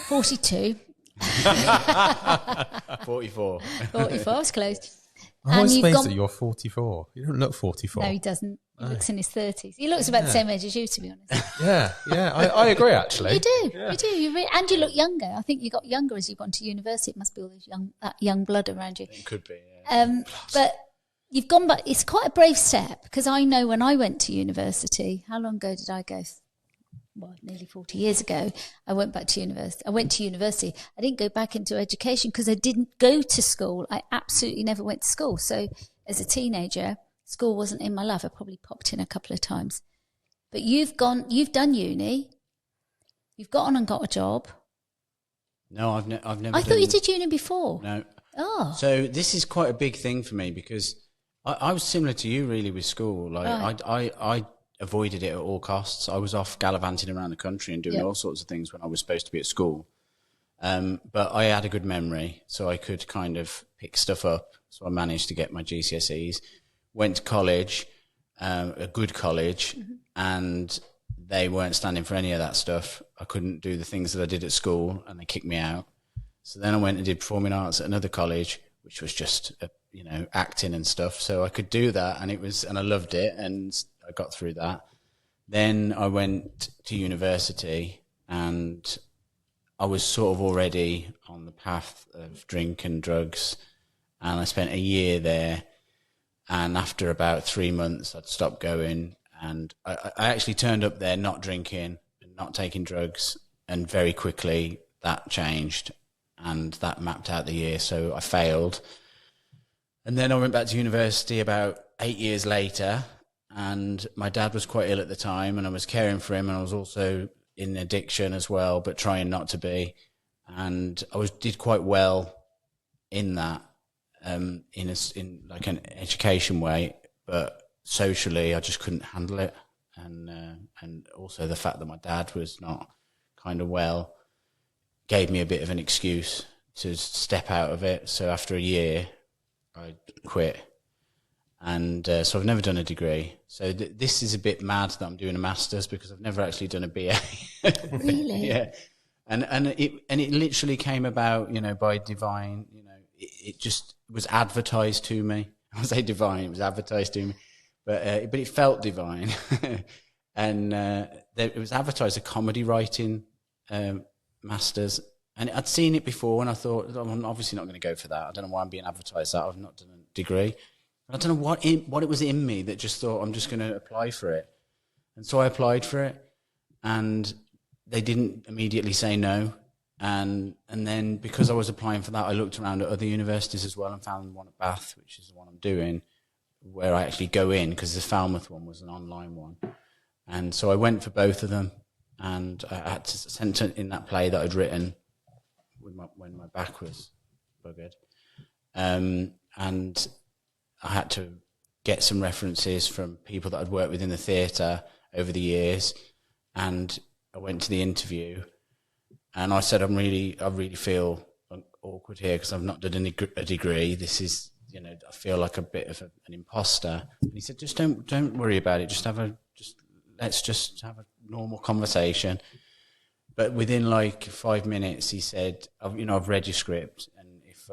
Speaker 2: 42.
Speaker 1: 44.
Speaker 2: 44, I was close.
Speaker 3: I always face that you're 44. You don't look 44.
Speaker 2: No, he doesn't. He looks in his 30s. He looks about the same age as you, to be honest.
Speaker 3: Yeah. I agree, actually.
Speaker 2: You do.
Speaker 3: Yeah.
Speaker 2: You do. And you look younger. I think you got younger as you've gone to university. It must be all that young blood around you.
Speaker 1: It could be, yeah.
Speaker 2: But you've gone back. It's quite a brave step, because I know when I went to university, how long ago did I go? Well, nearly 40 years ago, I went back to university. I went to university. I didn't go back into education because I didn't go to school. I absolutely never went to school. So as a teenager, school wasn't in my life. I probably popped in a couple of times. But you've done uni. You've got on and got a job.
Speaker 1: No, I've never.
Speaker 2: I thought you did uni before.
Speaker 1: No.
Speaker 2: Oh.
Speaker 1: So this is quite a big thing for me, because I was similar to you really with school. Like I avoided it at all costs. I was off gallivanting around the country and doing all sorts of things when I was supposed to be at school. But I had a good memory, so I could kind of pick stuff up. So I managed to get my GCSEs, went to college, a good college, and they weren't standing for any of that stuff. I couldn't do the things that I did at school, and they kicked me out. So then I went and did performing arts at another college, which was just, acting and stuff. So I could do that, and I loved it, and I got through that. Then I went to university, and I was sort of already on the path of drink and drugs, and I spent a year there. And after about 3 months, I'd stopped going, and I actually turned up there not drinking and not taking drugs, and very quickly that changed, and that mapped out the year. So I failed. And then I went back to university about 8 years later, and my dad was quite ill at the time, and I was caring for him, and I was also in addiction as well, but trying not to be. And I did quite well in that, in like an education way, but socially I just couldn't handle it. And also the fact that my dad was not kind of well gave me a bit of an excuse to step out of it. So after a year, I quit. And so I've never done a degree. So this is a bit mad that I'm doing a master's, because I've never actually done a BA.
Speaker 2: Really?
Speaker 1: Yeah. And it literally came about, by divine, it just was advertised to me. I say divine, it was advertised to me, but it felt divine. And it was advertised a comedy writing master's, And I'd seen it before, and I thought, I'm obviously not going to go for that. I don't know why I'm being advertised that. I've not done a degree. I don't know what it was in me that just thought, I'm just going to apply for it. And so I applied for it, and they didn't immediately say no. And then because I was applying for that, I looked around at other universities as well and found one at Bath, which is the one I'm doing, where I actually go in, because the Falmouth one was an online one. And so I went for both of them, and I had to send in that play that I'd written when my back was buggered. And I had to get some references from people that I'd worked with in the theatre over the years. And I went to the interview, and I said, I really feel awkward here because I've not done a degree. This is, I feel like a bit of an imposter. And he said, just don't worry about it. Let's just have a normal conversation. But within like 5 minutes, he said, I've read your script, and if,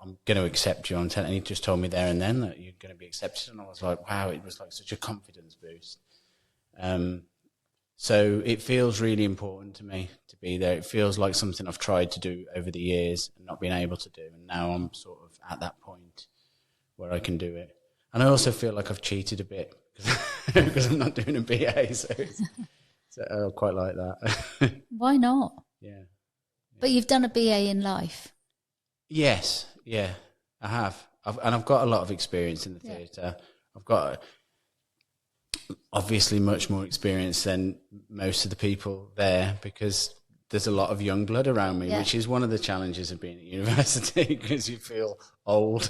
Speaker 1: I'm going to accept you. And he just told me there and then that you're going to be accepted. And I was like, wow, it was like such a confidence boost. So it feels really important to me to be there. It feels like something I've tried to do over the years and not been able to do. And now I'm sort of at that point where I can do it. And I also feel like I've cheated a bit because I'm not doing a BA. So I quite like that.
Speaker 2: Why not?
Speaker 1: Yeah.
Speaker 2: But you've done a BA in life.
Speaker 1: Yes. Yeah, I have. I've got a lot of experience in the theatre. I've got obviously much more experience than most of the people there, because there's a lot of young blood around me, which is one of the challenges of being at university, because you feel old.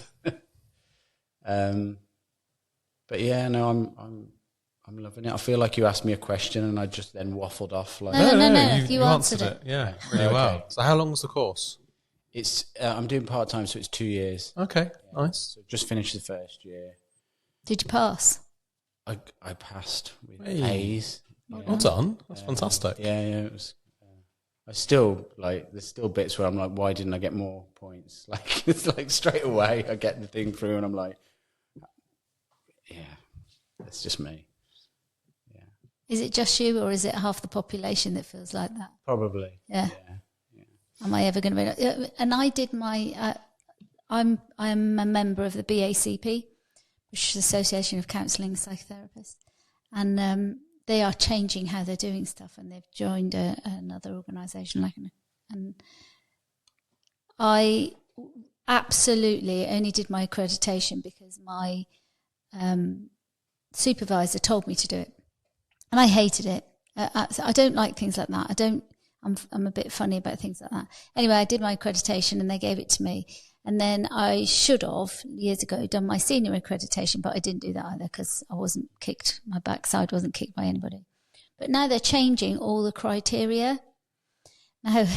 Speaker 1: But yeah, no, I'm loving it. I feel like you asked me a question and I just then waffled off. Like,
Speaker 2: no. You answered it.
Speaker 3: Yeah, really well. So how long was the course?
Speaker 1: It's I'm doing part-time, so it's 2 years.
Speaker 3: Okay, nice.
Speaker 1: So just finished the first year.
Speaker 2: Did you pass?
Speaker 1: I passed with A's.
Speaker 3: Well done. That's fantastic.
Speaker 1: Yeah, it was. I still there's still bits where I'm like, why didn't I get more points? Like, it's like straight away I get the thing through and I'm like, yeah, that's just me. Yeah.
Speaker 2: Is it just you, or is it half the population that feels like that?
Speaker 1: Probably.
Speaker 2: Yeah. Am I ever going to be? And I did my. I'm a member of the BACP, which is the Association of Counselling Psychotherapists, and they are changing how they're doing stuff, and they've joined another organisation and I absolutely only did my accreditation because my supervisor told me to do it, and I hated it. I don't like things like that. I'm a bit funny about things like that. Anyway, I did my accreditation and they gave it to me. And then I should have, years ago, done my senior accreditation, but I didn't do that either because I wasn't kicked, my backside wasn't kicked by anybody. But now they're changing all the criteria. Now,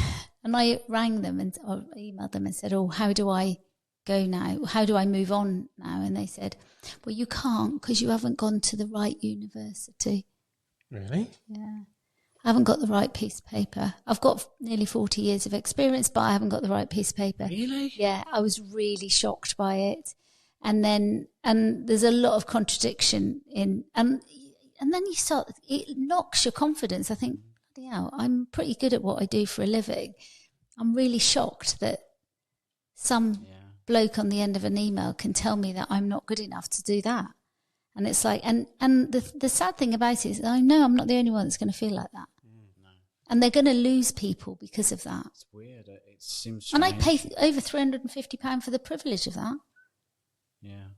Speaker 2: and I rang them or emailed them and said, how do I go now? How do I move on now? And they said, well, you can't because you haven't gone to the right university.
Speaker 3: Really?
Speaker 2: Yeah. I haven't got the right piece of paper. I've got nearly 40 years of experience, but I haven't got the right piece of paper.
Speaker 1: Really?
Speaker 2: Yeah, I was really shocked by it. And there's a lot of contradiction in, and then it knocks your confidence. I think, bloody hell, I'm pretty good at what I do for a living. I'm really shocked that some bloke on the end of an email can tell me that I'm not good enough to do that. And it's like, and the sad thing about it is I know I'm not the only one that's going to feel like that. No. And they're going to lose people because of that.
Speaker 1: It's weird. It seems strange.
Speaker 2: And I pay over £350 for the privilege of that.
Speaker 1: Yeah.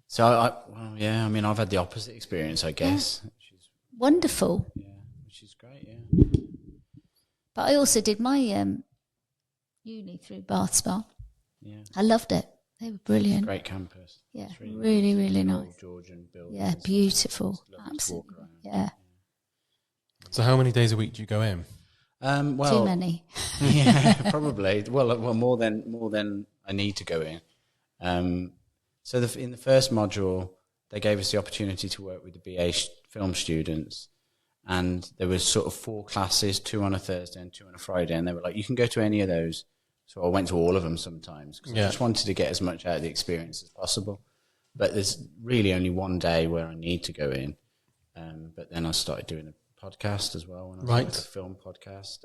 Speaker 1: So, I've had the opposite experience, I guess.
Speaker 2: Yeah. Which is wonderful.
Speaker 1: Yeah, which is great, yeah.
Speaker 2: But I also did my uni through Bath Spa.
Speaker 1: Yeah.
Speaker 2: I loved it. They were brilliant.
Speaker 1: Great campus.
Speaker 2: Yeah, really, really nice.
Speaker 1: Georgian buildings.
Speaker 2: Yeah, beautiful. Absolutely. Yeah.
Speaker 3: So how many days a week do you go in?
Speaker 2: Too many.
Speaker 1: Yeah, probably. Well, more than I need to go in. So in the first module, they gave us the opportunity to work with the BA film students, and there was sort of 4 classes, 2 on a Thursday and 2 on a Friday, and they were like, you can go to any of those. So I went to all of them sometimes because I just wanted to get as much out of the experience as possible. But there's really only one day where I need to go in. But then I started doing a podcast as well. When I
Speaker 3: right.
Speaker 1: started a film podcast,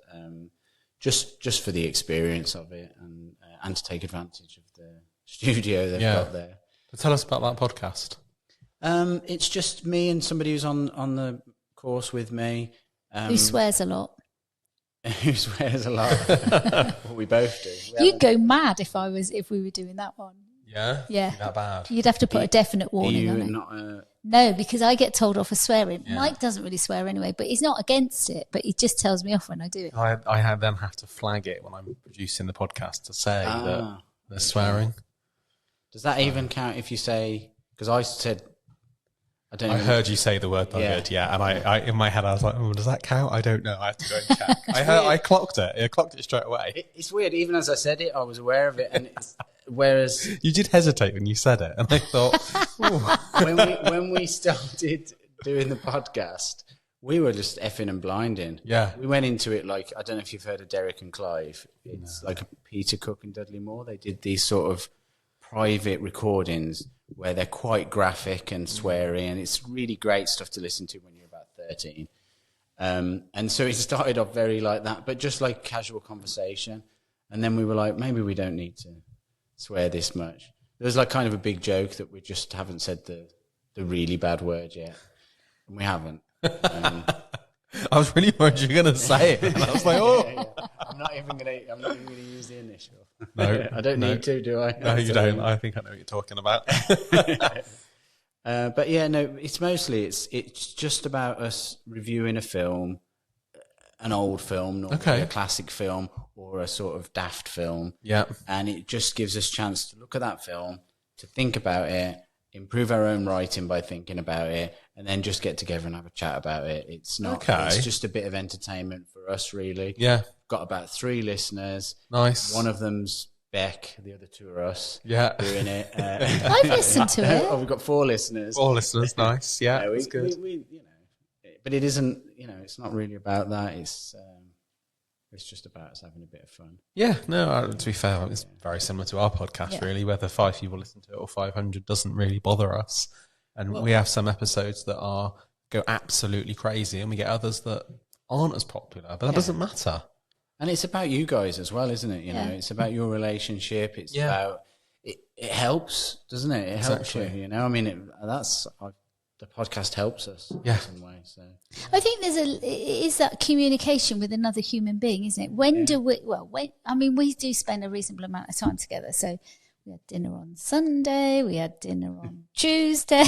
Speaker 1: just for the experience of it and to take advantage of the studio they've got there.
Speaker 3: So tell us about that podcast.
Speaker 1: It's just me and somebody who's on the course with me.
Speaker 2: Who swears a lot.
Speaker 1: Who swears a lot. Well, we both do.
Speaker 2: You'd go mad if we were doing that one.
Speaker 3: Yeah?
Speaker 2: Yeah.
Speaker 3: That bad?
Speaker 2: You'd have to put a definite warning on it. No, because I get told off for swearing. Yeah. Mike doesn't really swear anyway, but he's not against it, but he just tells me off when I do it.
Speaker 3: I then have to flag it when I'm producing the podcast to say that they're swearing.
Speaker 1: Does that even count if you say... Because I said...
Speaker 3: I heard you say the word "nugget," and I in my head I was like, "Oh, does that count?" I don't know. I have to go and check. I clocked it. I clocked it straight away.
Speaker 1: It's weird. Even as I said it, I was aware of it, and whereas
Speaker 3: you did hesitate when you said it, and I thought,
Speaker 1: when we started doing the podcast, we were just effing and blinding.
Speaker 3: Yeah,
Speaker 1: we went into it like, I don't know if you've heard of Derek and Clive. It's like Peter Cook and Dudley Moore. They did these sort of private recordings where they're quite graphic and sweary, and it's really great stuff to listen to when you're about 13. And so it started off very like that, but just like casual conversation. And then we were like, maybe we don't need to swear this much. There was like kind of a big joke that we just haven't said the really bad word yet. And we haven't.
Speaker 3: I was really worried you were going to say it. And I was like,
Speaker 1: yeah. I'm not even going to use the initial.
Speaker 3: No,
Speaker 1: I don't need to, do I?
Speaker 3: No, you don't. I think I know what you're talking about.
Speaker 1: But yeah, no, it's mostly it's just about us reviewing a film, an old film, not a classic film or a sort of daft film.
Speaker 3: Yeah,
Speaker 1: and it just gives us a chance to look at that film, to think about it, improve our own writing by thinking about it, and then just get together and have a chat about it. It's not. It's just a bit of entertainment for us, really.
Speaker 3: Yeah.
Speaker 1: Got about 3 listeners.
Speaker 3: Nice.
Speaker 1: One of them's Beck. The other 2 are us.
Speaker 3: Yeah.
Speaker 1: Doing it.
Speaker 2: I've listened to it.
Speaker 1: Oh, we've got 4 listeners.
Speaker 3: 4 listeners. Nice. Yeah.
Speaker 1: It's good. We, but it isn't. It's not really about that. It's just about us having a bit of fun.
Speaker 3: Yeah. No. To be fair, it's very similar to our podcast. Really, whether 5 people listen to it or 500 doesn't really bother us. And we have some episodes that go absolutely crazy, and we get others that aren't as popular. But that doesn't matter. And
Speaker 1: it's about you guys as well, isn't it? It's about your relationship. It's about it helps, doesn't it? It helps you. I mean, the podcast helps us in some way. So
Speaker 2: I think it is that communication with another human being, isn't it? When do we? Well, we do spend a reasonable amount of time together. So we had dinner on Sunday. We had dinner on Tuesday.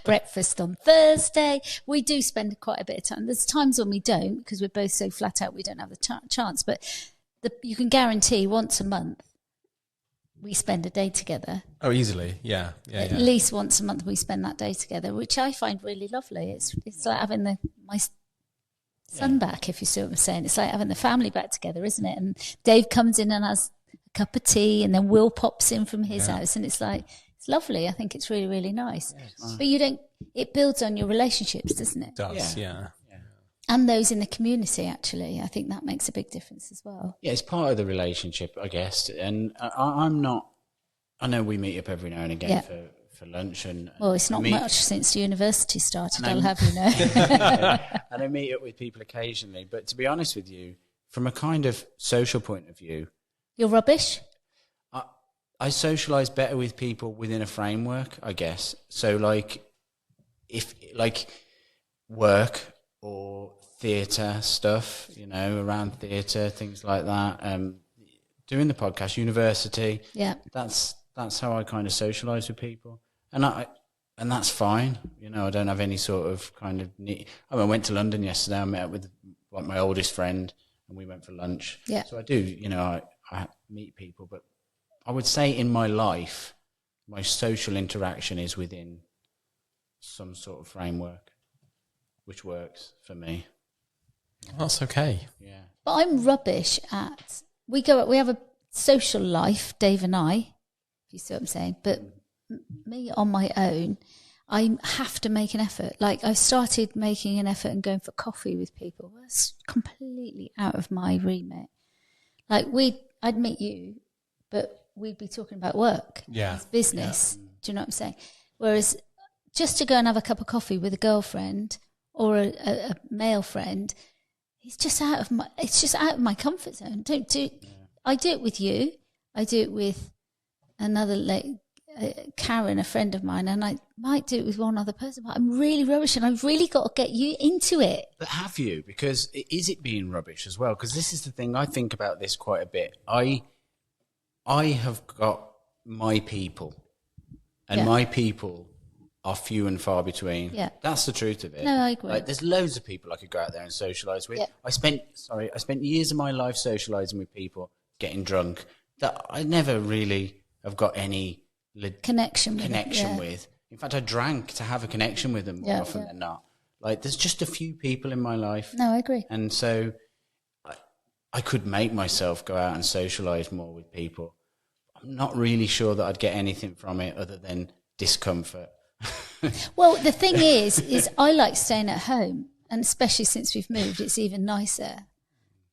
Speaker 2: Breakfast on Thursday. We do spend quite a bit of time. There's times when we don't, because we're both so flat out we don't have the chance. But you can guarantee once a month we spend a day together.
Speaker 3: Oh, easily, yeah.
Speaker 2: At least once a month we spend that day together, which I find really lovely. It's like having my son back, if you see what I'm saying. It's like having the family back together, isn't it? And Dave comes in and has a cup of tea, and then Will pops in from his house, and it's like, it's lovely. I think it's really, really nice. Yes. But it builds on your relationships, doesn't it?
Speaker 3: It does, yeah.
Speaker 2: And those in the community, actually. I think that makes a big difference as well.
Speaker 1: Yeah, it's part of the relationship, I guess. And I know we meet up every now and again for lunch. Well,
Speaker 2: it's not much since university started, I'll have you know.
Speaker 1: And I meet up with people occasionally. But to be honest with you, from a kind of social point of view...
Speaker 2: You're rubbish?
Speaker 1: I socialise better with people within a framework, I guess. So, if work or theatre stuff, around theatre, things like that. Doing the podcast, university. Yeah, that's how I kind of socialise with people, and that's fine. I don't have any sort of kind of need. I went to London yesterday. I met up with my oldest friend, and we went for lunch. Yeah. So I do. I meet people, but I would say in my life, my social interaction is within some sort of framework, which works for me.
Speaker 3: That's okay.
Speaker 1: Yeah.
Speaker 2: But I'm rubbish at... We have a social life, Dave and I, if you see what I'm saying. But me on my own, I have to make an effort. I've started making an effort and going for coffee with people. That's completely out of my remit. I'd meet you, but we'd be talking about work, business. Yeah. Do you know what I'm saying? Whereas just to go and have a cup of coffee with a girlfriend or a male friend, it's just out of my comfort zone. I do it with you. I do it with another, Karen, a friend of mine, and I might do it with one other person, but I'm really rubbish and I've really got to get you into it.
Speaker 1: But have you? Because is it being rubbish as well? Because this is the thing, I think about this quite a bit. I have got my people, and my people are few and far between. Yeah. That's the truth of it.
Speaker 2: No, I agree.
Speaker 1: Like, there's loads of people I could go out there and socialise with. Yeah. I spent years of my life socialising with people, getting drunk, that I never really have got any connection with. In fact, I drank to have a connection with them more often than not. Like, there's just a few people in my life.
Speaker 2: No, I agree.
Speaker 1: And so I could make myself go out and socialise more with people. I'm not really sure that I'd get anything from it other than discomfort.
Speaker 2: Well, the thing is I like staying at home, and especially since we've moved, it's even nicer.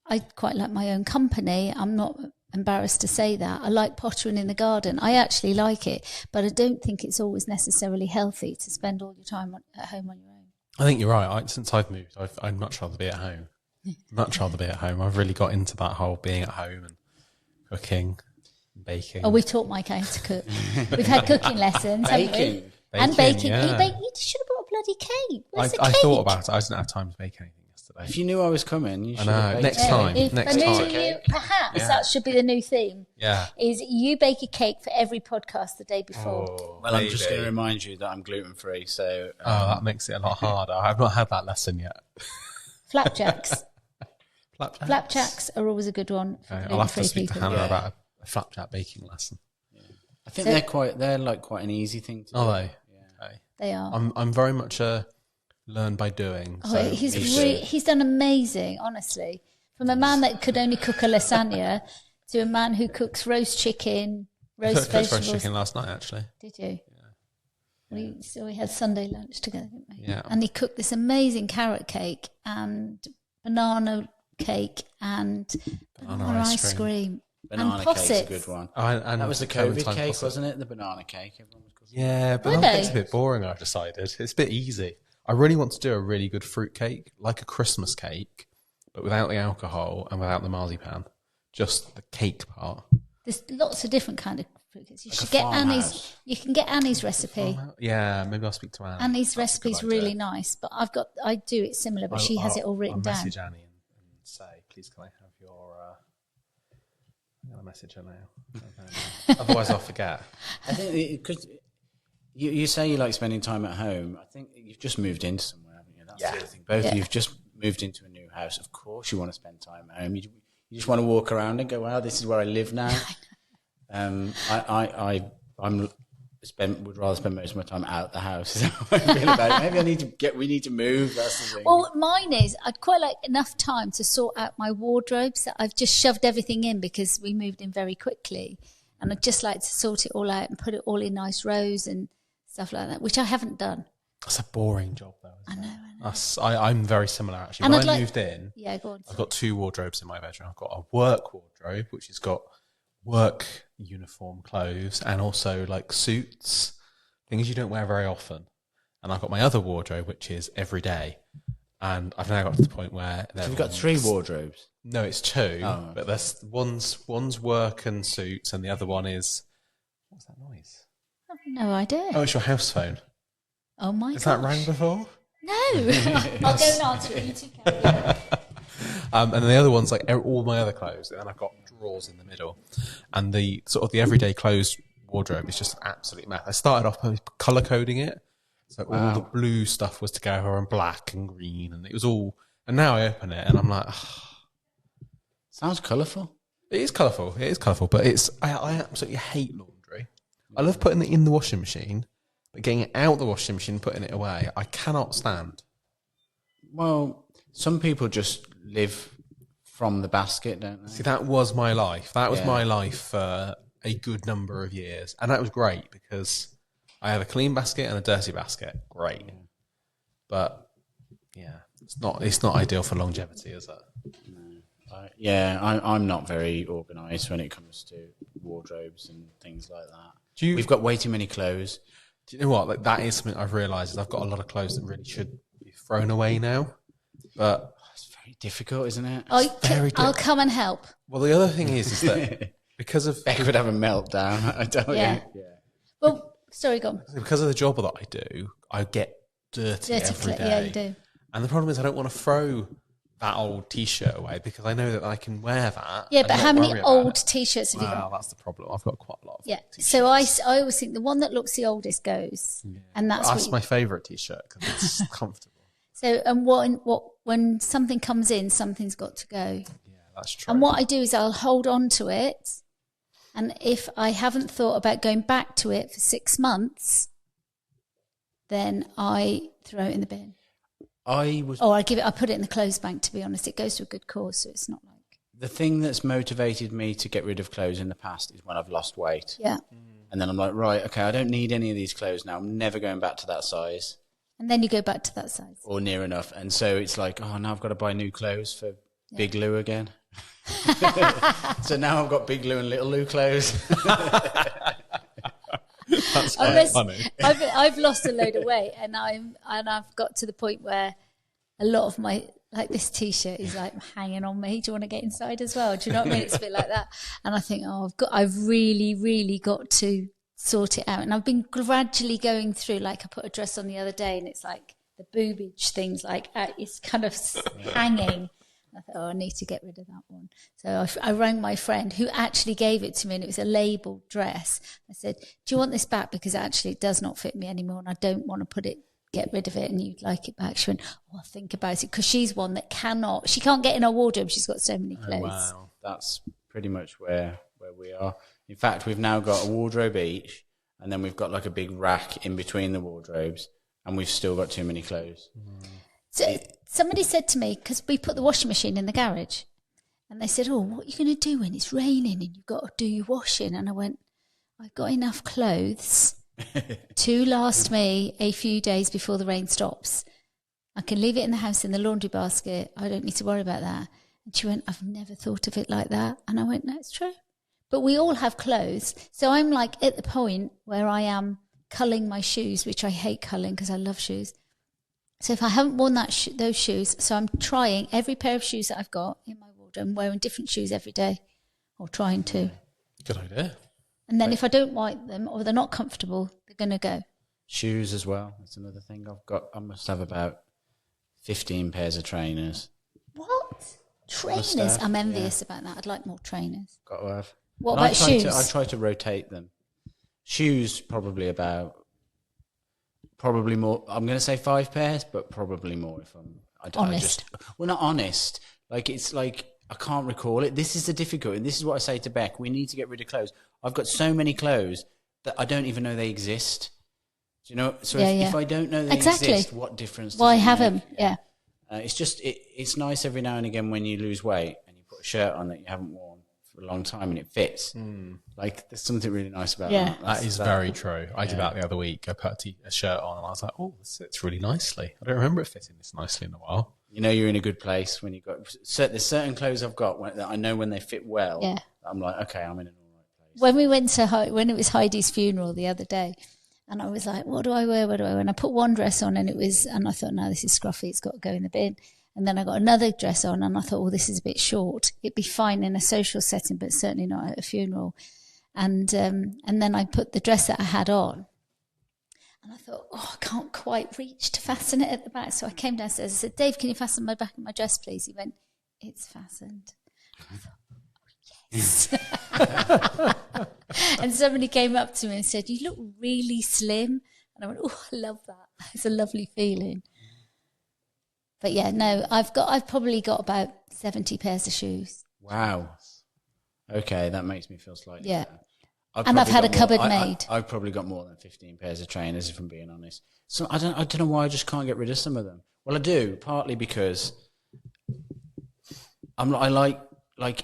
Speaker 2: I quite like my own company. I'm not embarrassed to say that. I like pottering in the garden. I actually like it, but I don't think it's always necessarily healthy to spend all your time at home on your own.
Speaker 3: I think you're right. Since I've moved, I'd much rather be at home. I've really got into that whole being at home and cooking, baking.
Speaker 2: Oh, we taught Mike how to cook. We've had cooking lessons, haven't we? And baking.
Speaker 3: Yeah.
Speaker 2: You should have brought a bloody cake. Where's the cake?
Speaker 3: I thought about it. I didn't have time to bake anything yesterday.
Speaker 1: If you knew I was coming, you should
Speaker 3: have baked it. Next time.
Speaker 2: Perhaps that should be the new theme.
Speaker 3: Yeah.
Speaker 2: Is you bake a cake for every podcast the day before.
Speaker 1: Well, I'm just going to remind you that I'm gluten-free, so...
Speaker 3: that makes it a lot harder. I've not had that lesson yet.
Speaker 2: Flapjacks. Flapjacks are always a good one for
Speaker 3: I'll have to speak
Speaker 2: people.
Speaker 3: to Hannah about a flapjack baking lesson.
Speaker 1: Yeah. I think they're like quite an easy thing to do.
Speaker 3: Are they?
Speaker 1: Yeah.
Speaker 2: Okay. They are.
Speaker 3: I'm very much a learn by doing.
Speaker 2: So he's done amazing, honestly. From a man that could only cook a lasagna to a man who cooks roast chicken, roast vegetables.
Speaker 3: Roast chicken last night, actually.
Speaker 2: Did you? Yeah. We had Sunday lunch together, didn't we?
Speaker 3: Yeah.
Speaker 2: And he cooked this amazing carrot cake and banana cake and banana ice cream.
Speaker 1: Banana cake's a good one. And that was the COVID cake, wasn't it? The banana cake. Everyone was cooking.
Speaker 3: Yeah, but banana cake's a bit boring, I've decided. It's a bit easy. I really want to do a really good fruit cake, like a Christmas cake, but without the alcohol and without the marzipan. Just the cake part.
Speaker 2: There's lots of different kind of fruit cakes. You should get Annie's. You can get Annie's recipe.
Speaker 3: Yeah, maybe I'll speak to Annie.
Speaker 2: Annie's recipe is really nice, but I do it similar, but she has it all written down.
Speaker 3: I'll message Annie and say, please can I have your... I'm going to message her now. Okay. Otherwise I'll forget.
Speaker 1: I think because you say you like spending time at home. I think you've just moved into somewhere, haven't you? That's the other thing. Both of you've just moved into a new house. Of course you want to spend time at home. You just want to walk around and go, wow, this is where I live now. I would rather spend most of my time out the house. Is that what I feel about it? Maybe we need to move. That's the thing.
Speaker 2: Well, mine is I'd quite like enough time to sort out my wardrobes. I've just shoved everything in because we moved in very quickly, and I'd just like to sort it all out and put it all in nice rows and stuff like that, which I haven't done.
Speaker 3: That's a boring job, though.
Speaker 2: I know.
Speaker 3: I'm very similar, actually. When I moved in,
Speaker 2: go on.
Speaker 3: I've got two wardrobes in my bedroom. I've got a work wardrobe, which has got work uniform clothes and also like suits, things you don't wear very often. And I've got my other wardrobe, which is every day. And I've now got to the point where...
Speaker 1: So you've got 3 wardrobes?
Speaker 3: No, it's 2. Oh. But there's one's work and suits, and the other one is... What's that noise?
Speaker 2: I have no idea.
Speaker 3: Oh, it's your house phone.
Speaker 2: Oh my god.
Speaker 3: Has that rang before?
Speaker 2: No. I'll go and answer it. You two can.
Speaker 3: And the other one's like all my other clothes, and I've got drawers in the middle. And the sort of the everyday clothes wardrobe is just an absolute mess. I started off by colour coding it, so all the blue stuff was together and black and green, and it was all. And now I open it and I'm like,
Speaker 1: sounds colourful.
Speaker 3: It is colourful. But I absolutely hate laundry. I love putting it in the washing machine, but getting it out the washing machine, putting it away, I cannot stand.
Speaker 1: Well, some people just live from the basket, don't they?
Speaker 3: See, that was my life. That was my life for a good number of years. And that was great because I have a clean basket and a dirty basket. Great. Yeah. But, it's not ideal for longevity, is it?
Speaker 1: No. I'm not very organised when it comes to wardrobes and things like that. We've got way too many clothes.
Speaker 3: Do you know what? Like, that is something I've realised is I've got a lot of clothes that really should be thrown away now. But
Speaker 1: it's very difficult, isn't it?
Speaker 2: I'll come and help.
Speaker 3: Well, the other thing is that because of
Speaker 1: Beck would have a meltdown. I don't.
Speaker 2: Yeah. Well, sorry, go on.
Speaker 3: Because of the job that I do, I get dirty every day.
Speaker 2: Yeah, you do.
Speaker 3: And the problem is I don't want to throw that old T-shirt away because I know that I can wear that.
Speaker 2: Yeah, but how many old T-shirts have you got?
Speaker 3: Well, that's the problem. I've got quite a lot of T-shirts.
Speaker 2: So I always think the one that looks the oldest goes. Yeah. And that's
Speaker 3: my favourite T-shirt because it's comfortable.
Speaker 2: So, and when something comes in, something's got to go.
Speaker 3: Yeah, that's true.
Speaker 2: And what I do is I'll hold on to it. And if I haven't thought about going back to it for 6 months, then I throw it in the bin. I put it in the clothes bank, to be honest. It goes to a good cause, so it's not like...
Speaker 1: The thing that's motivated me to get rid of clothes in the past is when I've lost weight.
Speaker 2: Yeah.
Speaker 1: And then I'm like, right, okay, I don't need any of these clothes now. I'm never going back to that size.
Speaker 2: And then you go back to that size.
Speaker 1: Or near enough. And so it's like, oh, now I've got to buy new clothes for Big Lou again. So now I've got Big Lou and Little Lou clothes.
Speaker 3: That's funny.
Speaker 2: I've lost a load of weight, and I've got to the point where a lot of my, like, this T-shirt is like hanging on me. Do you want to get inside as well? Do you know what I mean? It's a bit like that. And I think, I've really, really got to sort it out. And I've been gradually going through. Like, I put a dress on the other day, and it's like the boobage things, like it's kind of hanging. I thought, I need to get rid of that one. So I rang my friend who actually gave it to me, and it was a labelled dress. I said, do you want this back? Because actually it does not fit me anymore, and I don't want to get rid of it, and you'd like it back. She went, I'll think about it, because she's one that she can't get in her wardrobe. She's got so many clothes.
Speaker 1: Oh, wow. That's pretty much where we are. In fact, we've now got a wardrobe each, and then we've got like a big rack in between the wardrobes, and we've still got too many clothes.
Speaker 2: So somebody said to me, because we put the washing machine in the garage, and they said, what are you going to do when it's raining and you've got to do your washing? And I went, I've got enough clothes to last me a few days before the rain stops. I can leave it in the house in the laundry basket. I don't need to worry about that. And she went, I've never thought of it like that. And I went, no, it's true. But we all have clothes. So I'm like at the point where I am culling my shoes, which I hate culling because I love shoes. So if I haven't worn those shoes, so I'm trying every pair of shoes that I've got in my wardrobe, I'm wearing different shoes every day, or trying to.
Speaker 3: Good idea.
Speaker 2: And then if I don't like them, or they're not comfortable, they're going to go.
Speaker 1: Shoes as well. That's another thing I must have about 15 pairs of trainers.
Speaker 2: What? Trainers? I'm envious about that. I'd like more trainers.
Speaker 1: Got to have.
Speaker 2: What about shoes?
Speaker 1: I try to rotate them. Shoes, probably more. I'm going to say 5 pairs, but probably more if I'm
Speaker 2: honest.
Speaker 1: Not honest. Like, it's like I can't recall it. This is the difficulty. And this is what I say to Beck. We need to get rid of clothes. I've got so many clothes that I don't even know they exist. Do you know? So if I don't know they exist, what difference does
Speaker 2: Why
Speaker 1: it
Speaker 2: have
Speaker 1: make?
Speaker 2: them? Yeah.
Speaker 1: It's just it's nice every now and again when you lose weight and you put a shirt on that you haven't worn for a long time and it fits. Like, there's something really nice about that.
Speaker 3: That is very true. I did that the other week. I put a shirt on and I was like, this fits really nicely. I don't remember it fitting this nicely in a while.
Speaker 1: You know you're in a good place when you've got... There's certain clothes I've got that I know when they fit well. Yeah. I'm like, okay, I'm in an all right place.
Speaker 2: When we went when it was Heidi's funeral the other day, and I was like, what do I wear? And I put one dress on, and I thought, no, this is scruffy. It's got to go in the bin. And then I got another dress on, and I thought, this is a bit short. It'd be fine in a social setting, but certainly not at a funeral. And then I put the dress that I had on, and I thought, I can't quite reach to fasten it at the back. So I came downstairs. I said, Dave, can you fasten my back of my dress, please? He went, it's fastened. I thought, yes. And somebody came up to me and said, you look really slim. And I went, I love that. It's a lovely feeling. But yeah, no, I've probably got about 70 pairs of shoes.
Speaker 1: Wow. Okay, that makes me feel slightly better.
Speaker 2: And I've had a cupboard made.
Speaker 1: I've probably got more than 15 pairs of trainers, if I'm being honest. So I don't know why I just can't get rid of some of them. Well, I do, partly because I like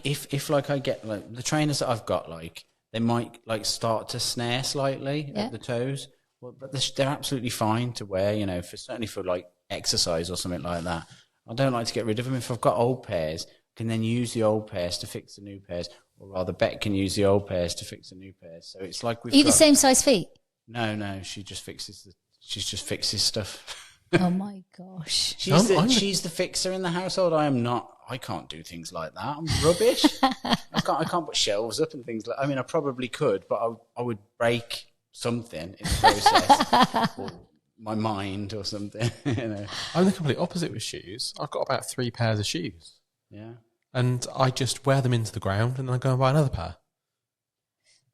Speaker 1: if I get like the trainers that I've got, like they might like start to snare slightly at the toes, but they're absolutely fine to wear. Certainly for like exercise or something like that. I don't like to get rid of them. If I've got old pairs, I can then use the old pairs to fix the new pairs, or rather Beck can use the old pairs to fix the new pairs. So it's like
Speaker 2: Are you the same size feet?
Speaker 1: No, she just fixes stuff.
Speaker 2: Oh my gosh.
Speaker 1: She's the fixer in the household. I am not. I can't do things like that. I'm rubbish. I can't put shelves up and things like. I mean, I probably could, but I would break something in the process, or my mind or something.
Speaker 3: I'm the complete opposite with shoes. I've got about 3 pairs of shoes.
Speaker 1: Yeah,
Speaker 3: and I just wear them into the ground, and then I go and buy another pair.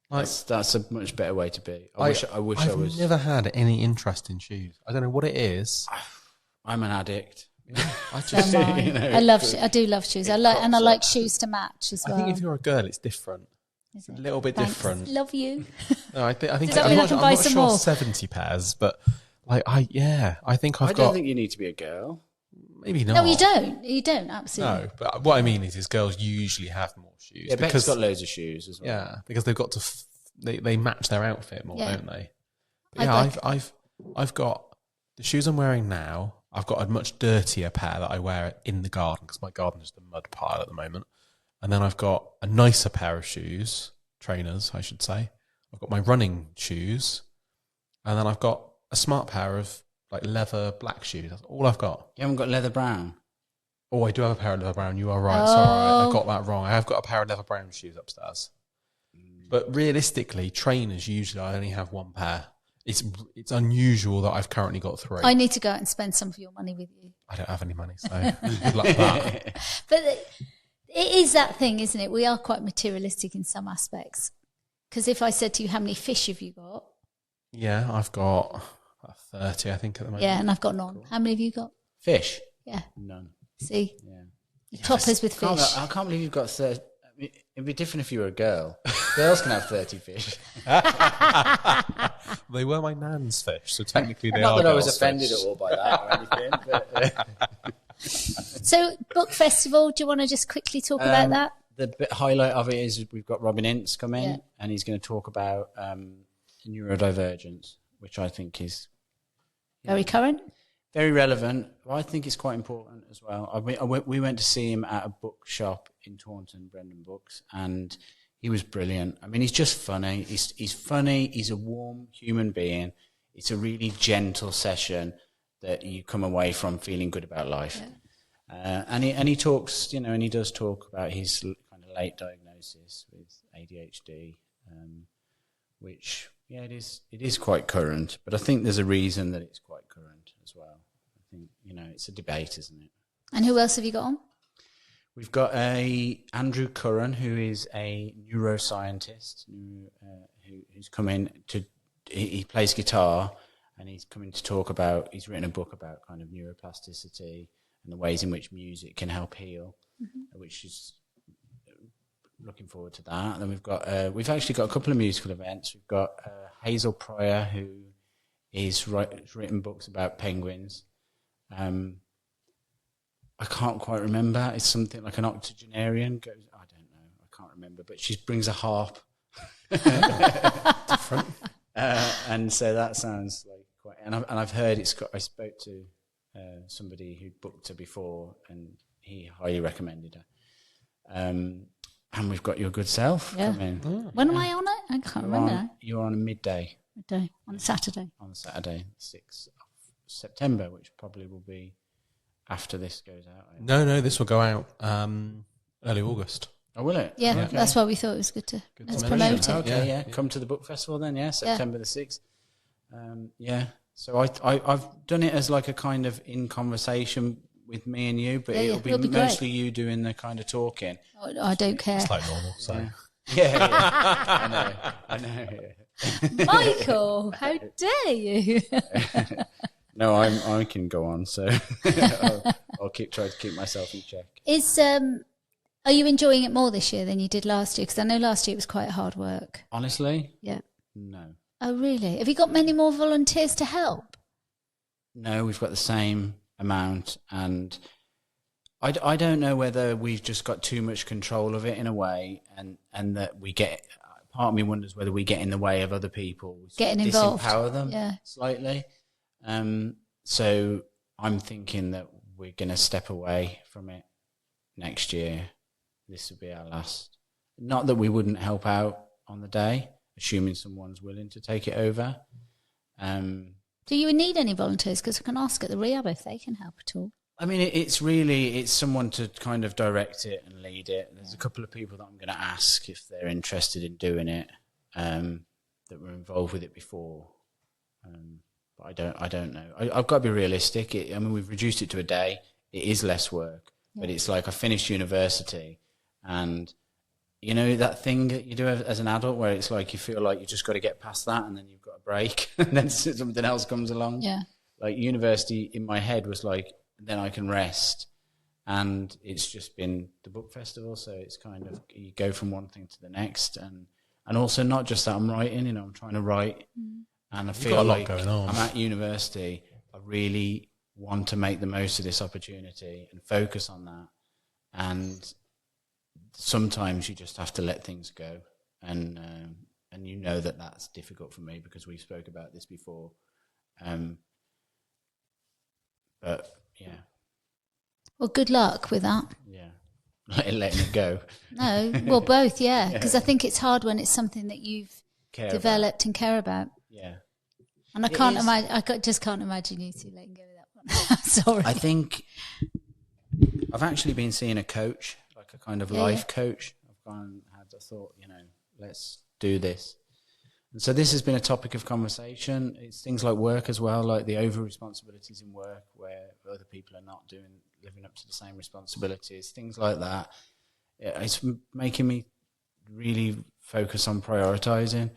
Speaker 1: That's a much better way to be. I've
Speaker 3: never had any interest in shoes. I don't know what it is.
Speaker 1: I'm an addict.
Speaker 3: Yeah, I just,
Speaker 2: I do love shoes. I like shoes to match as well.
Speaker 3: I think if you're a girl, it's different. It's a little bit different.
Speaker 2: Love you.
Speaker 3: No, I think
Speaker 2: Does that mean I can buy some more?
Speaker 3: 70 pairs, but I think I
Speaker 1: don't think you need to be a girl.
Speaker 3: Maybe not.
Speaker 2: No, you don't. You don't, absolutely.
Speaker 3: No, but what I mean is girls usually have more shoes.
Speaker 1: Yeah, Becca's got loads of shoes as well.
Speaker 3: Yeah, because they've got to, they match their outfit more, don't they? But I've got the shoes I'm wearing now. I've got a much dirtier pair that I wear in the garden because my garden is a mud pile at the moment. And then I've got a nicer pair of shoes, trainers, I should say. I've got my running shoes. And then I've got a smart pair of like leather black shoes. That's all I've got.
Speaker 1: You haven't got leather brown?
Speaker 3: Oh, I do have a pair of leather brown. You are right. Sorry, I got that wrong. I have got a pair of leather brown shoes upstairs. But realistically, trainers, usually I only have 1 pair. It's unusual that I've currently got 3.
Speaker 2: I need to go out and spend some of your money with you.
Speaker 3: I don't have any money, so good luck with that.
Speaker 2: But it is that thing, isn't it? We are quite materialistic in some aspects. Because if I said to you, how many fish have you got?
Speaker 3: Yeah, I've got 30, I think, at the moment.
Speaker 2: Yeah, and I've got none. Cool. How many have you got?
Speaker 1: Fish?
Speaker 2: Yeah.
Speaker 1: None.
Speaker 2: See? Yeah. Toppers with fish.
Speaker 1: I can't believe you've got 30. I mean, it'd be different if you were a girl. Girls can have 30 fish.
Speaker 3: They were my nan's fish, so technically they
Speaker 1: Not
Speaker 3: are.
Speaker 1: that I was offended at all by that or anything. But,
Speaker 2: So, book festival, do you want to just quickly talk about that?
Speaker 1: The highlight of it is we've got Robin Ince come in, and he's going to talk about neurodivergence, which I think is
Speaker 2: very current.
Speaker 1: Very relevant. Well, I think it's quite important as well. We went to see him at a bookshop in Taunton, Brendan Books, and he was brilliant. I mean, he's just funny. He's funny. He's a warm human being. It's a really gentle session that you come away from feeling good about life. Yeah. And he talks, and he does talk about his kind of late diagnosis with ADHD, which, it is quite current. But I think there's a reason that it's quite current as well. I think, it's a debate, isn't it?
Speaker 2: And who else have you got on?
Speaker 1: We've got Andrew Curran, who is a neuroscientist who's come in he plays guitar, and he's coming to talk about, he's written a book about kind of neuroplasticity and the ways in which music can help heal, which is looking forward to that. And then we've actually got a couple of musical events. We've got Hazel Pryor, who has written books about penguins. I can't quite remember. It's something like an octogenarian goes. I don't know. I can't remember. But she brings a harp. Different. And so that sounds like quite. And I've heard it's got. I spoke to somebody who booked her before, and he highly recommended her. And we've got your good self coming.
Speaker 2: Oh. When am I on it? I can't remember.
Speaker 1: You're on a midday.
Speaker 2: Midday on Saturday.
Speaker 1: On Saturday, 6th of September, which probably will be after this goes out.
Speaker 3: No, this will go out early August.
Speaker 1: Oh, will it?
Speaker 2: Yeah, okay. That's why we thought it was good to promote it.
Speaker 1: Okay, yeah. Come to the book festival then, September the 6th. So I've done it as like a kind of in conversation with me and you, but it'll be mostly you doing the kind of talking.
Speaker 2: Oh, I don't care.
Speaker 3: It's like normal, so.
Speaker 1: Yeah. I know. Yeah.
Speaker 2: Michael, how dare you?
Speaker 1: No, I can go on, so I'll try to keep myself in check.
Speaker 2: Are you enjoying it more this year than you did last year? Because I know last year it was quite hard work.
Speaker 1: Honestly?
Speaker 2: Yeah.
Speaker 1: No.
Speaker 2: Oh, really? Have you got many more volunteers to help?
Speaker 1: No, we've got the same amount, and I don't know whether we've just got too much control of it in a way, and that we get. Part of me wonders whether we get in the way of other people,
Speaker 2: getting involved,
Speaker 1: disempower them slightly. So I'm thinking that we're going to step away from it next year. This will be our last. Not that we wouldn't help out on the day, assuming someone's willing to take it over.
Speaker 2: Do you need any volunteers? Because I can ask at the rehab if they can help at all.
Speaker 1: I mean, it's someone to kind of direct it and lead it. There's a couple of people that I'm going to ask if they're interested in doing it, that were involved with it before. But I don't know. I've got to be realistic. I mean, we've reduced it to a day. It is less work, but it's like I finished university, and you know that thing that you do as an adult where it's like you feel like you just got to get past that, and then you've got a break, and then something else comes along.
Speaker 2: Yeah.
Speaker 1: Like university in my head was like, then I can rest, and it's just been the book festival. So it's kind of you go from one thing to the next, and also not just that I'm writing. You know, I'm trying to write. And I feel like I'm at university. I really want to make the most of this opportunity and focus on that. And sometimes you just have to let things go. And you know that that's difficult for me because we spoke about this before. But, yeah.
Speaker 2: Well, good luck with that.
Speaker 1: Yeah. Letting it go.
Speaker 2: No, well, both, yeah. Because I think it's hard when it's something that you've developed and care about.
Speaker 1: Yeah.
Speaker 2: And I can't imagine. Just can't imagine you two letting go of that one. Sorry.
Speaker 1: I think I've actually been seeing a coach, like a kind of life coach. I thought, you know, let's do this. And so this has been a topic of conversation. It's things like work as well, like the over responsibilities in work where other people are not living up to the same responsibilities, things like that. It's making me really focus on prioritizing.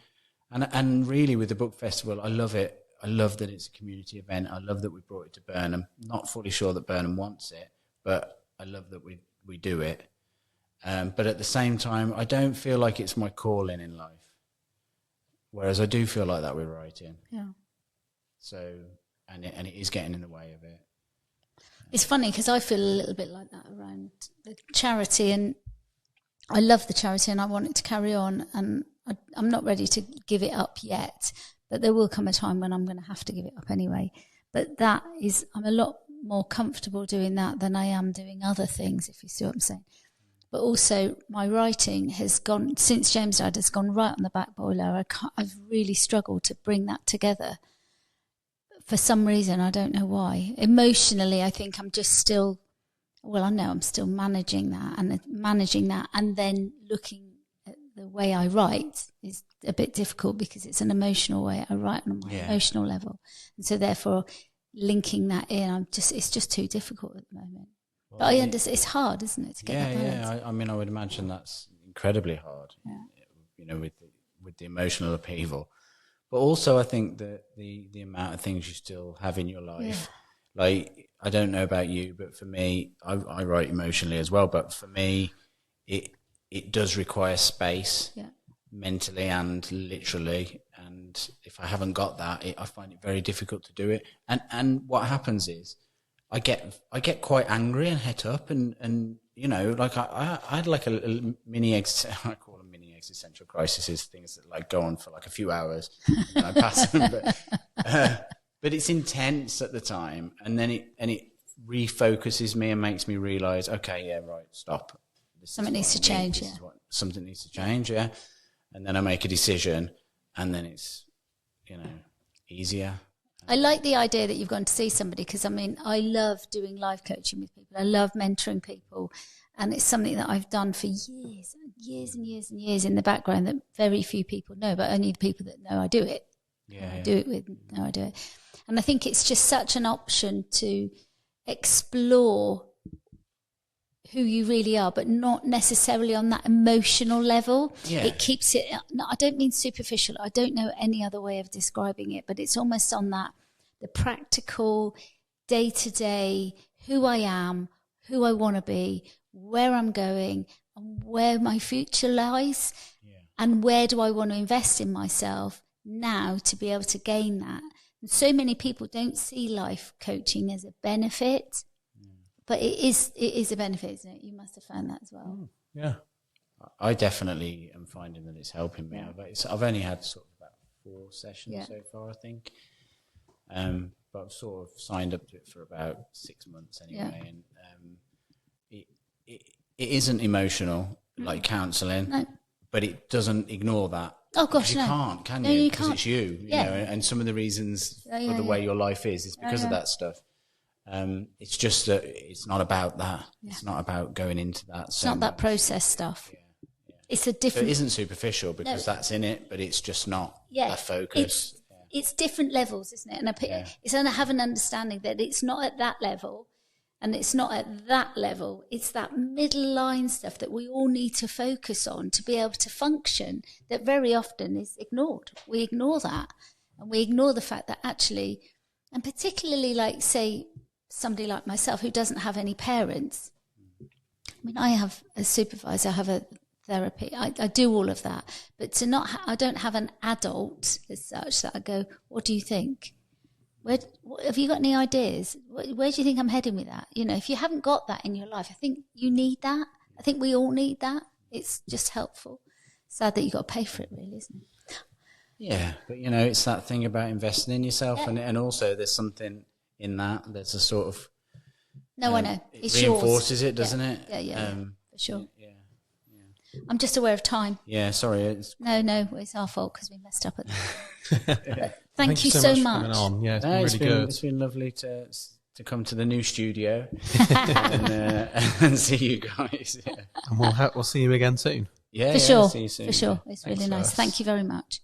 Speaker 1: And really with the book festival, I love it. I love that it's a community event. I love that we brought it to Burnham. Not fully sure that Burnham wants it, but I love that we do it. But at the same time, I don't feel like it's my calling in life. Whereas I do feel like that with writing.
Speaker 2: Yeah.
Speaker 1: So, and it is getting in the way of it.
Speaker 2: It's funny because I feel a little bit like that around the charity, and I love the charity and I want it to carry on, and I'm not ready to give it up yet, but there will come a time when I'm going to have to give it up anyway. But I'm a lot more comfortable doing that than I am doing other things, if you see what I'm saying. But also my writing has gone, since James died, has gone right on the back boiler. I've really struggled to bring that together. For some reason, I don't know why. Emotionally, I think I'm just still, I know I'm still managing that, and then looking the way I write is a bit difficult because it's an emotional way. I write on my emotional level. And so therefore linking that in, it's just too difficult at the moment. Well, but I understand it's hard, isn't it, to get that balance?
Speaker 1: I mean, I would imagine that's incredibly hard, you know, with the emotional upheaval. But also I think that the amount of things you still have in your life, like, I don't know about you, but for me, I write emotionally as well, but for me, it does require space mentally and literally. And if I haven't got that, I find it very difficult to do it. And what happens is I get quite angry and het up and you know, like I had like a mini, I call them mini existential crises, things that like go on for like a few hours and I pass them. But it's intense at the time. And then it refocuses me and makes me realize, okay, yeah, right, stop.
Speaker 2: Something needs to change,
Speaker 1: Something needs to change, And then I make a decision, and then it's, you know, easier.
Speaker 2: I like the idea that you've gone to see somebody because, I mean, I love doing life coaching with people. I love mentoring people, and it's something that I've done for years and years in the background that very few people know, but only the people that know I do it. Do it with, know I do it. And I think it's just such an option to explore who you really are, but not necessarily on that emotional level. It keeps it, no, I don't mean superficial, I don't know any other way of describing it, but it's almost on that, the practical, day-to-day, who I am, who I want to be, where I'm going, and where my future lies, and where do I want to invest in myself now to be able to gain that. And so many people don't see life coaching as a benefit, but it is a benefit, isn't it? You must have found that as well.
Speaker 1: Yeah. I definitely am finding that it's helping me. I've only had sort of about 4 sessions so far, I think. But I've sort of signed up to it for about 6 months anyway. And it isn't emotional like counselling, but it doesn't ignore that.
Speaker 2: Oh gosh,
Speaker 1: you
Speaker 2: no.
Speaker 1: can't, can
Speaker 2: No,
Speaker 1: you?
Speaker 2: you
Speaker 1: Because
Speaker 2: can't.
Speaker 1: it's you, you know, and some of the reasons for the way your life is because of that stuff. It's just that it's not about that. Yeah. It's not about going into that.
Speaker 2: It's not that process stuff. Yeah. It's a different.
Speaker 1: So it isn't superficial because that's in it, but it's just not a focus.
Speaker 2: It's different levels, isn't it? And it's to have an understanding that it's not at that level, and it's not at that level. It's that middle line stuff that we all need to focus on to be able to function. That very often is ignored. We ignore that, and we ignore the fact that actually, and particularly like say somebody like myself who doesn't have any parents. I mean, I have a supervisor. I have a therapy. I do all of that, but to not, I don't have an adult as such that I go, what do you think? Have you got any ideas? Where do you think I'm heading with that? You know, if you haven't got that in your life, I think you need that. I think we all need that. It's just helpful. Sad that you've got to pay for it, really, isn't it?
Speaker 1: Yeah, but you know, it's that thing about investing in yourself, and also there's something in that. There's a sort of
Speaker 2: I know
Speaker 1: it reinforces it, doesn't it?
Speaker 2: Yeah, for sure.
Speaker 1: Yeah.
Speaker 2: I'm just aware of time.
Speaker 1: Yeah, sorry.
Speaker 2: No, it's our fault because we messed up at the Thank you so much.
Speaker 3: For coming on. Yeah, it's been really good.
Speaker 1: It's been lovely to come to the new studio and see you guys. Yeah.
Speaker 3: And we'll see you again soon.
Speaker 1: Yeah,
Speaker 2: for sure.
Speaker 1: See you soon.
Speaker 2: For sure. It's really nice. Thank you very much.